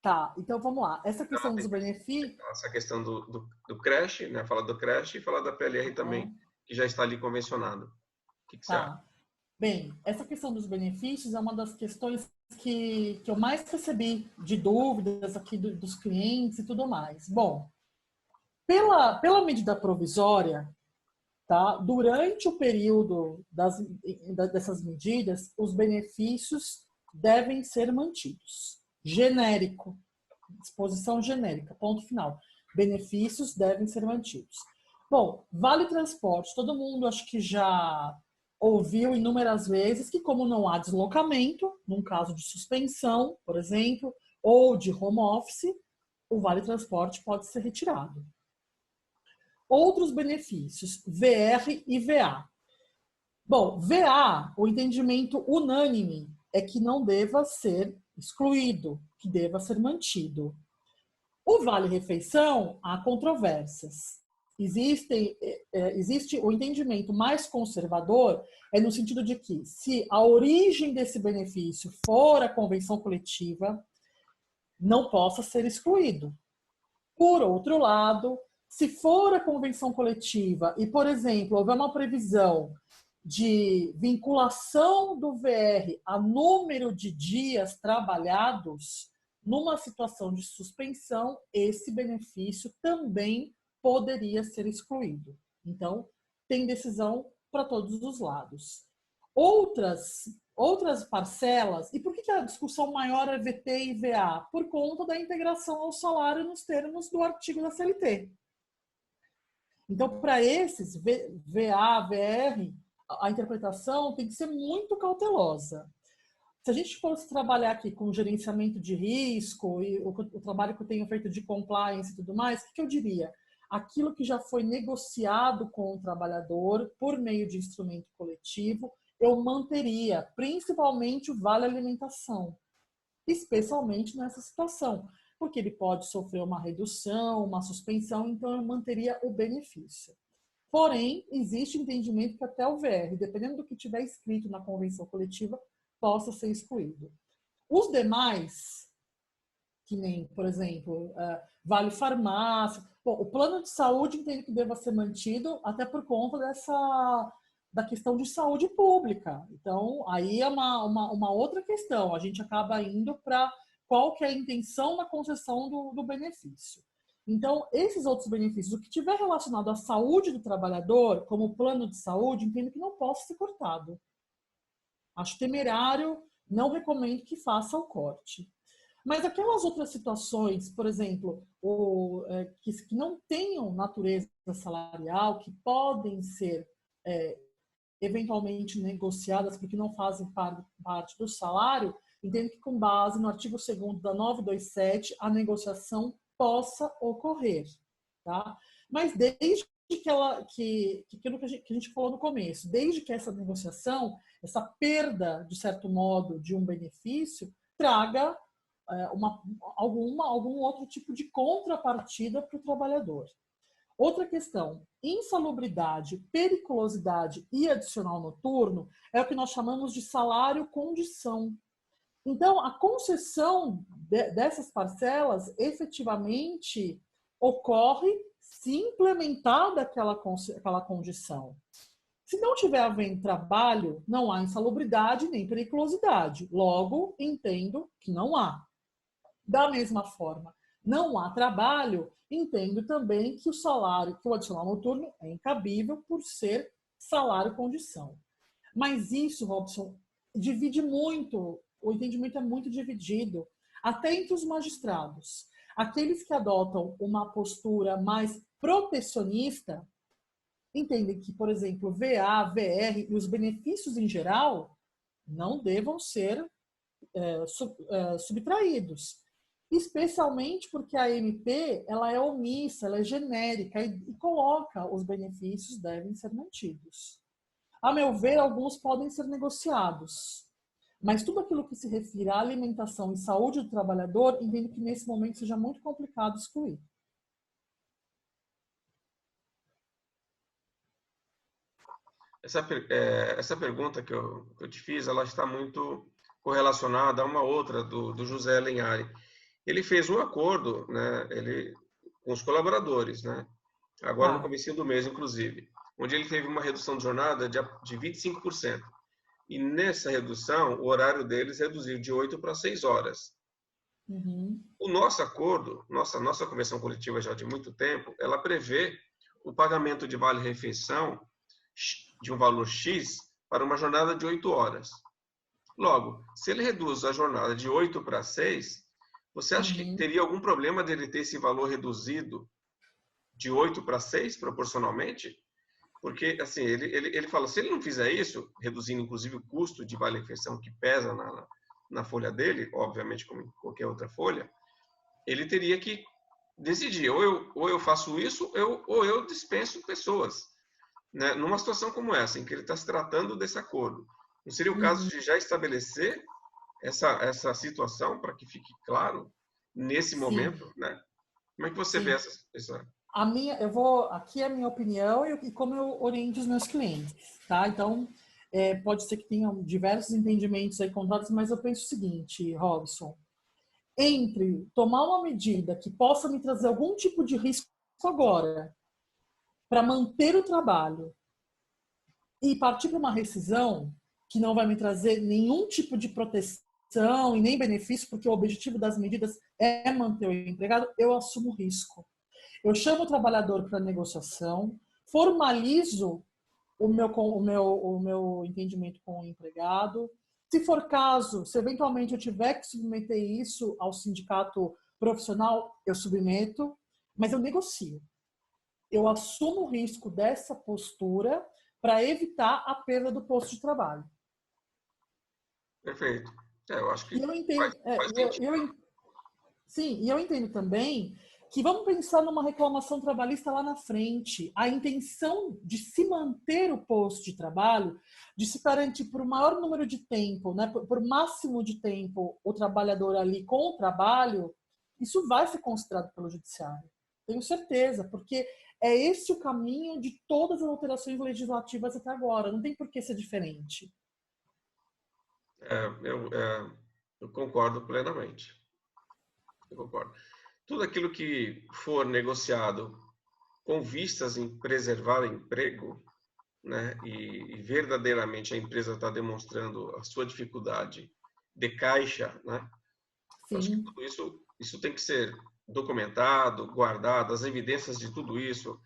S2: Tá, então vamos lá. Essa questão dos benefícios...
S1: Essa questão do creche, né? Fala do creche e fala da PLR também, que já está ali convencionado. O que você acha?
S2: Bem, essa questão dos benefícios é uma das questões que eu mais recebi de dúvidas aqui dos clientes e tudo mais. Bom, pela medida provisória, tá? Durante o período dessas medidas, os benefícios devem ser mantidos. Genérico, disposição genérica, ponto final. Benefícios devem ser mantidos. Bom, vale transporte, todo mundo acho que já ouviu inúmeras vezes que, como não há deslocamento, num caso de suspensão, por exemplo, ou de home office, o vale transporte pode ser retirado. Outros benefícios, VR e VA. Bom, VA, o entendimento unânime é que não deva ser excluído, que deva ser mantido. O vale-refeição, há controvérsias. Existe o entendimento mais conservador, no sentido de que, se a origem desse benefício for a convenção coletiva, não possa ser excluído. Por outro lado, se for a convenção coletiva e, por exemplo, houver uma previsão de vinculação do VR a número de dias trabalhados, numa situação de suspensão, esse benefício também poderia ser excluído. Então, tem decisão para todos os lados. Outras parcelas, e por que a discussão maior é VT e VA? Por conta da integração ao salário nos termos do artigo da CLT. Então, para esses, VA, VR, a interpretação tem que ser muito cautelosa. Se a gente fosse trabalhar aqui com gerenciamento de risco e o trabalho que eu tenho feito de compliance e tudo mais, o que eu diria? Aquilo que já foi negociado com o trabalhador por meio de instrumento coletivo, eu manteria, principalmente o vale alimentação, especialmente nessa situação, porque ele pode sofrer uma redução, uma suspensão, então eu manteria o benefício. Porém, existe entendimento que até o VR, dependendo do que tiver escrito na convenção coletiva, possa ser excluído. Os demais, que nem, por exemplo, vale farmácia, bom, o plano de saúde entendo que deva ser mantido até por conta da questão de saúde pública. Então, aí é uma outra questão. A gente acaba indo para qual que é a intenção da concessão do benefício. Então, esses outros benefícios, o que tiver relacionado à saúde do trabalhador, como o plano de saúde, entendo que não possa ser cortado. Acho temerário, não recomendo que faça o corte. Mas aquelas outras situações, por exemplo, que não tenham natureza salarial, que podem ser eventualmente negociadas porque não fazem parte do salário, entendo que com base no artigo 2º da 927, a negociação possa ocorrer. Tá? Mas desde aquilo que a gente falou no começo, desde que essa negociação, essa perda, de certo modo, de um benefício, traga algum outro tipo de contrapartida para o trabalhador. Outra questão, insalubridade, periculosidade e adicional noturno é o que nós chamamos de salário-condição. Então, a concessão dessas parcelas efetivamente ocorre se implementada aquela condição. Se não tiver havendo trabalho, não há insalubridade nem periculosidade. Logo, entendo que não há. Da mesma forma, não há trabalho, entendo também que o adicional noturno é incabível por ser salário-condição. Mas isso, Robson, divide muito, o entendimento é muito dividido, até entre os magistrados. Aqueles que adotam uma postura mais protecionista entendem que, por exemplo, VA, VR e os benefícios em geral não devam ser subtraídos. Especialmente porque a MP ela é omissa, ela é genérica e coloca os benefícios devem ser mantidos. A meu ver, alguns podem ser negociados. Mas tudo aquilo que se refere à alimentação e saúde do trabalhador, entendo que nesse momento seja muito complicado excluir.
S1: Essa pergunta que eu te fiz, ela está muito correlacionada a uma outra do José Lenhari. Ele fez um acordo, né, com os colaboradores, né, agora no comecinho do mês, inclusive, onde ele teve uma redução de jornada de 25%. E nessa redução, o horário deles reduziu de 8 para 6 horas.
S2: Uhum.
S1: O nosso acordo, nossa convenção coletiva já de muito tempo, ela prevê o pagamento de vale-refeição de um valor X para uma jornada de 8 horas. Logo, se ele reduz a jornada de 8 para 6, você acha que teria algum problema dele ter esse valor reduzido de 8 para 6 proporcionalmente? Porque, assim, ele fala, se ele não fizer isso, reduzindo inclusive o custo de vale-refeição que pesa na folha dele, obviamente como em qualquer outra folha, ele teria que decidir, ou eu faço isso, ou eu dispenso pessoas. Né? Numa situação como essa, em que ele está se tratando desse acordo, não seria o caso de já estabelecer essa situação para que fique claro nesse momento, né? Como é que você vê essa...
S2: Aqui é a minha opinião e como eu oriento os meus clientes, tá? Então, pode ser que tenham diversos entendimentos aí contrários, mas eu penso o seguinte, Robson, entre tomar uma medida que possa me trazer algum tipo de risco agora, para manter o trabalho, e partir para uma rescisão que não vai me trazer nenhum tipo de proteção e nem benefício, porque o objetivo das medidas é manter o empregado, eu assumo o risco. Eu chamo o trabalhador para negociação, formalizo o meu entendimento com o empregado. Se for caso, se eventualmente eu tiver que submeter isso ao sindicato profissional, eu submeto, mas eu negocio. Eu assumo o risco dessa postura para evitar a perda do posto de trabalho.
S1: Perfeito. Eu acho que
S2: eu entendo, e eu entendo também que vamos pensar numa reclamação trabalhista lá na frente. A intenção de se manter o posto de trabalho, de se garantir por maior número de tempo, né, por máximo de tempo, o trabalhador ali com o trabalho, isso vai ser considerado pelo judiciário. Tenho certeza, porque é esse o caminho de todas as alterações legislativas até agora. Não tem por que ser diferente.
S1: Eu concordo plenamente. Eu concordo. Tudo aquilo que for negociado com vistas em preservar emprego, né, e verdadeiramente a empresa está demonstrando a sua dificuldade de caixa, né, acho que tudo isso tem que ser documentado, guardado, as evidências de tudo isso,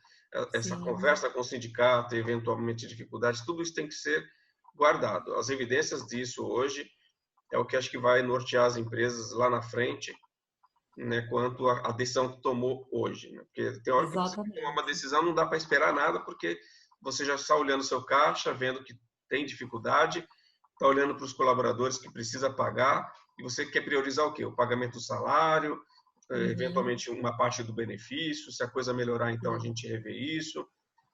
S1: essa conversa com o sindicato, eventualmente dificuldades, tudo isso tem que ser guardado. As evidências disso hoje é o que acho que vai nortear as empresas lá na frente, né, quanto à decisão que tomou hoje. Né? Porque tem hora que você toma uma decisão, não dá para esperar nada, porque você já está olhando seu caixa, vendo que tem dificuldade, está olhando para os colaboradores que precisa pagar, e você quer priorizar o quê? O pagamento do salário, eventualmente uma parte do benefício, se a coisa melhorar, então a gente revê isso.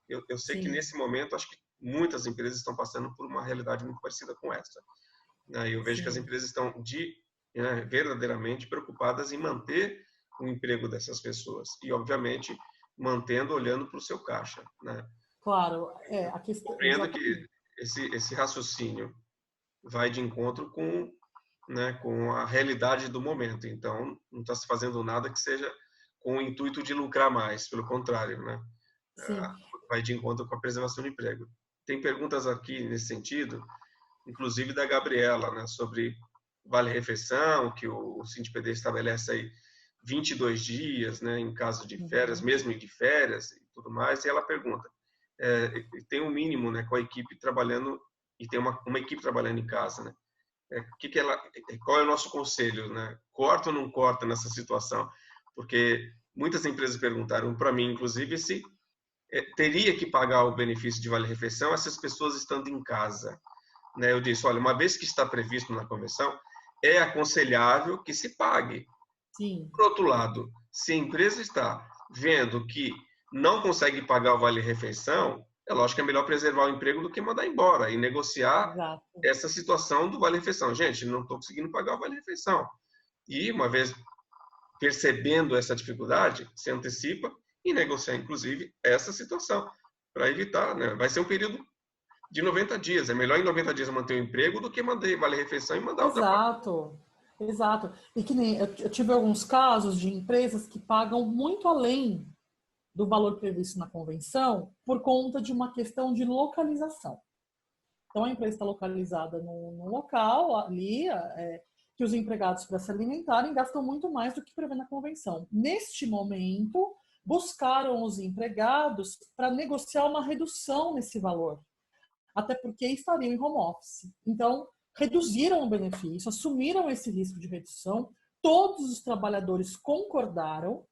S1: Eu sei que nesse momento, acho que muitas empresas estão passando por uma realidade muito parecida com essa. Eu vejo que as empresas estão verdadeiramente preocupadas em manter o emprego dessas pessoas. E, obviamente, mantendo, olhando para o seu caixa, né?
S2: Claro, a questão...
S1: Compreendo que esse raciocínio vai de encontro com, né, com a realidade do momento. Então, não está se fazendo nada que seja com o intuito de lucrar mais, pelo contrário, né?
S2: Sim.
S1: Vai de encontro com a preservação de emprego. Tem perguntas aqui nesse sentido, inclusive da Gabriela, né, sobre vale-refeição, que o SINDI-PD estabelece aí 22 dias, né, em caso de férias, mesmo de férias e tudo mais, e ela pergunta, tem um mínimo, né, com a equipe trabalhando, e tem uma equipe trabalhando em casa, né? Qual é o nosso conselho, né? Corta ou não corta nessa situação? Porque muitas empresas perguntaram para mim, inclusive, se teria que pagar o benefício de vale-refeição essas pessoas estando em casa, né? Eu disse, olha, uma vez que está previsto na convenção, é aconselhável que se pague.
S2: Sim.
S1: Por outro lado, se a empresa está vendo que não consegue pagar o vale-refeição, é lógico que é melhor preservar o emprego do que mandar embora e negociar
S2: Exato.
S1: essa situação do vale-refeição. Gente, não estou conseguindo pagar o vale-refeição. E, uma vez percebendo essa dificuldade, se antecipa e negociar, inclusive, essa situação, para evitar, né? Vai ser um período de 90 dias. É melhor em 90 dias manter o emprego do que mandar vale-refeição e mandar outra parte.
S2: Exato. E que nem eu tive alguns casos de empresas que pagam muito além do valor previsto na convenção por conta de uma questão de localização. Então, a empresa está localizada num local ali, que os empregados, para se alimentarem, gastam muito mais do que prevê na convenção. Neste momento, buscaram os empregados para negociar uma redução nesse valor, até porque estariam em home office. Então, reduziram o benefício, assumiram esse risco de redução, todos os trabalhadores concordaram.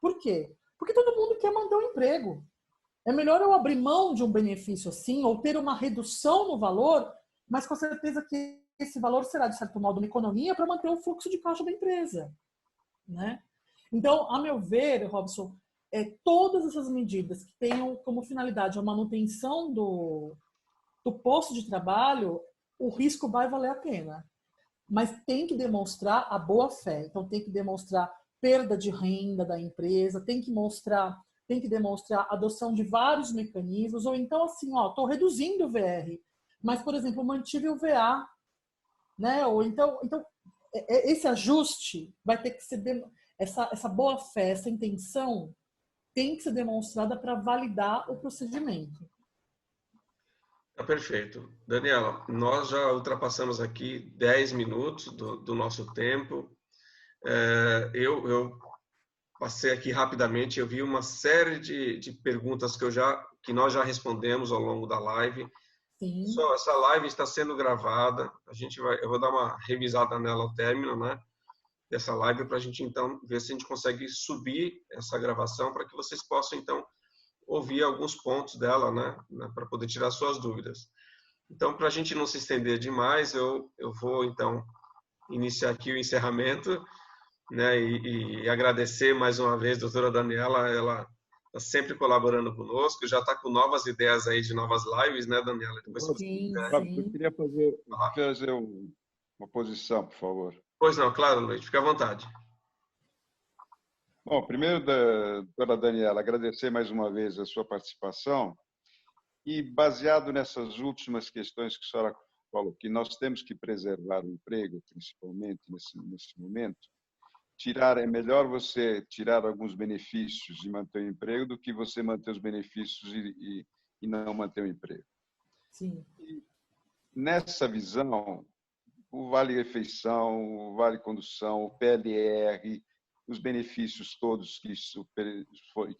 S2: Por quê? Porque todo mundo quer manter o emprego. É melhor eu abrir mão de um benefício assim, ou ter uma redução no valor, mas com certeza que esse valor será, de certo modo, uma economia para manter o fluxo de caixa da empresa, né? Então, a meu ver, Robson, todas essas medidas que tenham como finalidade a manutenção do posto de trabalho, o risco vai valer a pena. Mas tem que demonstrar a boa-fé. Então, tem que demonstrar perda de renda da empresa, tem que demonstrar a adoção de vários mecanismos, ou então assim, estou reduzindo o VR, mas, por exemplo, mantive o VA, né? Ou então esse ajuste vai ter que ser, essa boa-fé, essa intenção tem que ser demonstrada para validar o procedimento.
S1: Perfeito. Daniela, nós já ultrapassamos aqui 10 minutos do nosso tempo. Eu passei aqui rapidamente, eu vi uma série de perguntas que nós já respondemos ao longo da live.
S2: Sim.
S1: Essa live está sendo gravada, eu vou dar uma revisada nela ao término, né, dessa live, para a gente, então, ver se a gente consegue subir essa gravação para que vocês possam, então, ouvir alguns pontos dela, né, para poder tirar suas dúvidas. Então, para a gente não se estender demais, eu vou, então, iniciar aqui o encerramento, né, e agradecer mais uma vez a doutora Daniela, ela está sempre colaborando conosco, já está com novas ideias aí de novas lives, né, Daniela? Depois,
S2: sim.
S6: Eu queria fazer uma posição, por favor.
S1: Pois não, claro, Luiz, fica à vontade.
S6: Bom, primeiro, doutora Daniela, agradecer mais uma vez a sua participação e, baseado nessas últimas questões que a senhora falou, que nós temos que preservar o emprego, principalmente nesse momento, é melhor você tirar alguns benefícios e manter o emprego do que você manter os benefícios e não manter o emprego.
S2: Sim.
S6: E nessa visão, o Vale-Refeição, o Vale-Condução, o PLR, os benefícios todos que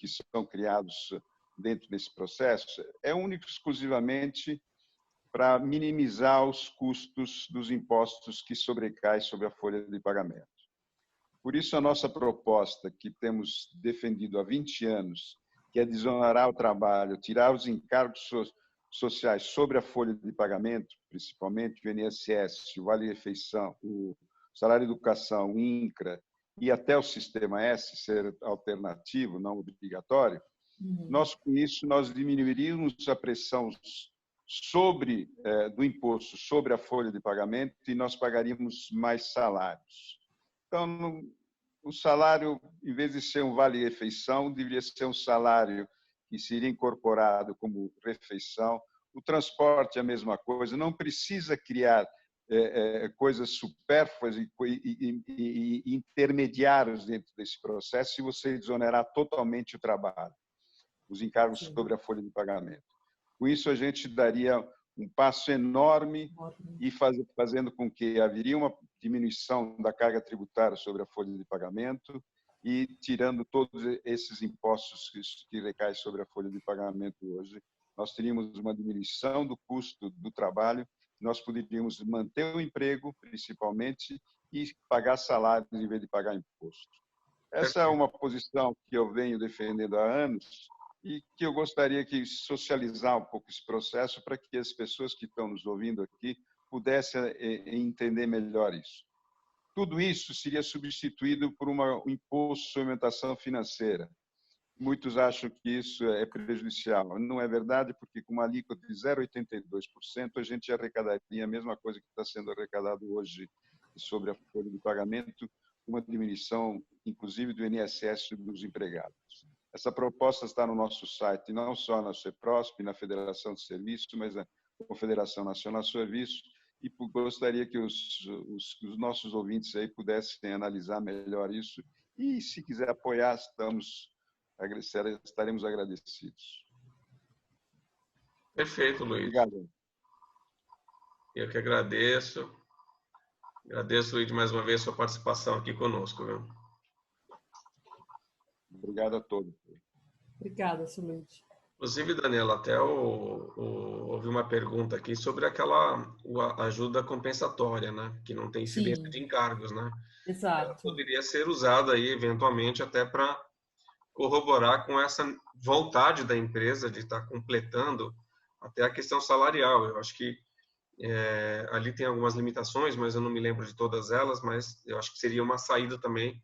S6: são criados dentro desse processo, é único e exclusivamente para minimizar os custos dos impostos que sobrecaem sobre a folha de pagamento. Por isso, a nossa proposta, que temos defendido há 20 anos, que é desonerar o trabalho, tirar os encargos sociais sobre a folha de pagamento, principalmente o INSS, o Vale-Refeição, o Salário de Educação, o INCRA e até o Sistema S ser alternativo, não obrigatório, com isso, nós diminuiríamos a pressão do imposto sobre a folha de pagamento e nós pagaríamos mais salários. Então, o salário, em vez de ser um vale-refeição, deveria ser um salário que seria incorporado como refeição. O transporte é a mesma coisa, não precisa criar coisas supérfluas e intermediários dentro desse processo se você desonerar totalmente o trabalho, os encargos sobre a folha de pagamento. Com isso, a gente daria um passo enorme e fazendo com que haveria uma diminuição da carga tributária sobre a folha de pagamento e tirando todos esses impostos que recaem sobre a folha de pagamento hoje, nós teríamos uma diminuição do custo do trabalho, nós poderíamos manter o emprego, principalmente, e pagar salários em vez de pagar imposto. Essa é uma posição que eu venho defendendo há anos e que eu gostaria de socializar um pouco esse processo para que as pessoas que estão nos ouvindo aqui pudessem entender melhor isso. Tudo isso seria substituído por um imposto sobre alimentação financeira. Muitos acham que isso é prejudicial. Não é verdade, porque com uma alíquota de 0,82%, a gente arrecadaria a mesma coisa que está sendo arrecadado hoje sobre a folha de pagamento, uma diminuição, inclusive, do INSS dos empregados. Essa proposta está no nosso site, não só na CEPROSP, na Federação de Serviços, mas na Confederação Nacional de Serviços, e gostaria que os nossos ouvintes aí pudessem analisar melhor isso. E, se quiser apoiar, estaremos agradecidos.
S1: Perfeito, Luiz.
S6: Obrigado.
S1: Eu que agradeço. Agradeço, Luiz, mais uma vez a sua participação aqui conosco. Viu?
S6: Obrigado a todos.
S2: Obrigada, Luiz.
S1: Inclusive, Daniela, até houve uma pergunta aqui sobre aquela ajuda compensatória, né? Que não tem incidência de encargos, né?
S2: Exato.
S1: Ela poderia ser usada aí, eventualmente, até para corroborar com essa vontade da empresa de estar completando até a questão salarial. Eu acho que ali tem algumas limitações, mas eu não me lembro de todas elas, mas eu acho que seria uma saída também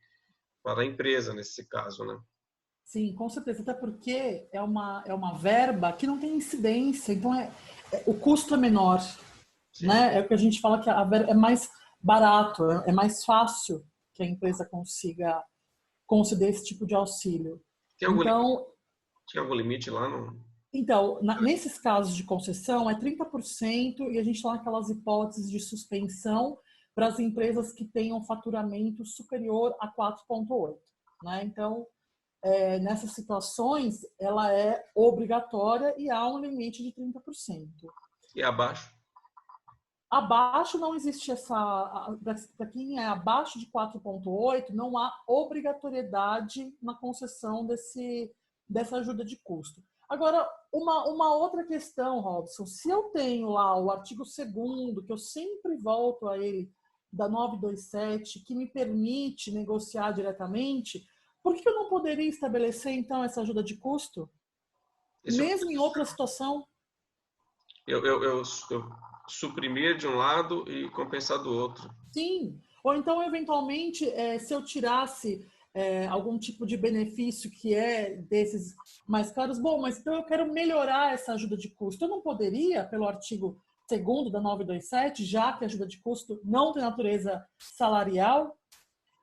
S1: para a empresa nesse caso, né?
S2: Sim, com certeza, até porque é uma verba que não tem incidência, então o custo é menor, né? É o que a gente fala que a verba é mais barato, é mais fácil que a empresa consiga conceder esse tipo de auxílio.
S1: Tem algum limite lá?
S2: Então, nesses casos de concessão, é 30% e a gente está naquelas hipóteses de suspensão para as empresas que tenham faturamento superior a 4,8, né? Então, nessas situações, ela é obrigatória e há um limite de 30%.
S1: E abaixo?
S2: Abaixo não existe para quem é abaixo de 4,8, não há obrigatoriedade na concessão dessa ajuda de custo. Agora, uma outra questão, Robson, se eu tenho lá o artigo 2º, que eu sempre volto a ele, da 927, que me permite negociar diretamente, por que eu não poderia estabelecer, então, essa ajuda de custo? Mesmo em outra situação?
S1: Eu suprimir de um lado e compensar do outro.
S2: Sim. Ou então, eventualmente, se eu tirasse algum tipo de benefício que é desses mais caros, bom, mas então eu quero melhorar essa ajuda de custo. Eu não poderia, pelo artigo 2º da 927, já que a ajuda de custo não tem natureza salarial?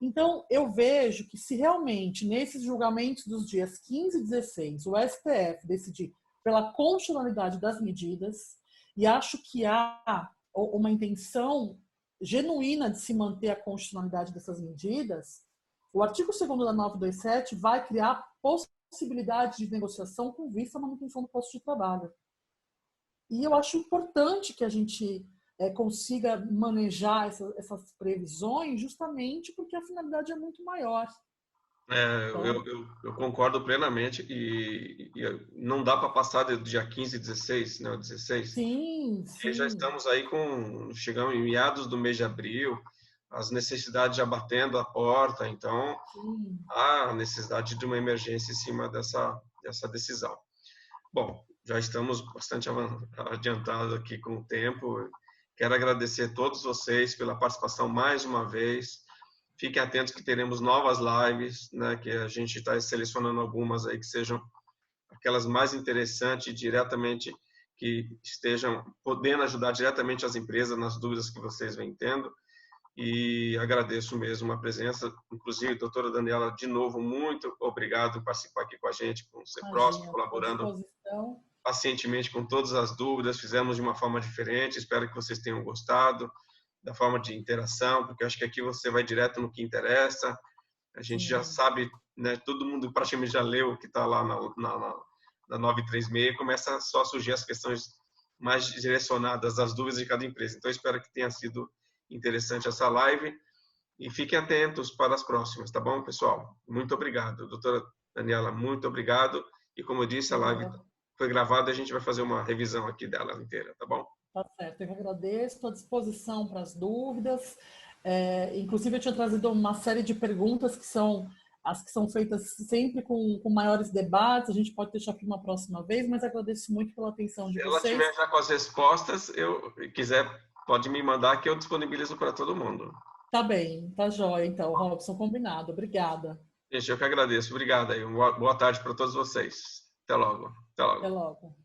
S2: Então, eu vejo que se realmente, nesses julgamentos dos dias 15 e 16, o STF decidir pela constitucionalidade das medidas, e acho que há uma intenção genuína de se manter a constitucionalidade dessas medidas, o artigo 2º da 927 vai criar possibilidade de negociação com vista à manutenção do posto de trabalho. E eu acho importante que a gente consiga manejar essas previsões justamente porque a finalidade é muito maior.
S1: Eu concordo plenamente e não dá para passar do dia 15 e 16, né, 16.
S2: Sim.
S1: E já estamos aí chegamos em meados do mês de abril, as necessidades já batendo a porta, então há necessidade de uma emergência em cima dessa decisão. Bom, já estamos bastante adiantados aqui com o tempo. Quero agradecer a todos vocês pela participação mais uma vez. Fiquem atentos que teremos novas lives, né, que a gente está selecionando algumas aí que sejam aquelas mais interessantes diretamente, que estejam podendo ajudar diretamente as empresas nas dúvidas que vocês vêm tendo. e agradeço mesmo a presença. Inclusive, doutora Daniela, de novo, muito obrigado por participar aqui com a gente, com o CEPROSP, colaborando pacientemente com todas as dúvidas. Fizemos de uma forma diferente, espero que vocês tenham gostado da forma de interação, porque acho que aqui você vai direto no que interessa. A gente já sabe, né, todo mundo praticamente já leu o que está lá na 936, começa só a surgir as questões mais direcionadas às dúvidas de cada empresa. Então, espero que tenha sido interessante essa live e fiquem atentos para as próximas, tá bom, pessoal? Muito obrigado. Doutora Daniela, muito obrigado. E como eu disse, a live foi gravada, a gente vai fazer uma revisão aqui dela inteira, tá bom?
S2: Tá certo, eu agradeço, estou à disposição para as dúvidas. Inclusive, eu tinha trazido uma série de perguntas que são as que são feitas sempre com maiores debates. A gente pode deixar aqui uma próxima vez, mas agradeço muito pela atenção de vocês.
S1: Se ela tiver já com as respostas, quiser, pode me mandar que eu disponibilizo para todo mundo.
S2: Tá bem, tá jóia. Então, Robson, combinado. Obrigada.
S1: Gente, eu que agradeço. Obrigado aí. Boa tarde para todos vocês. Até logo. Até logo.
S2: Até logo.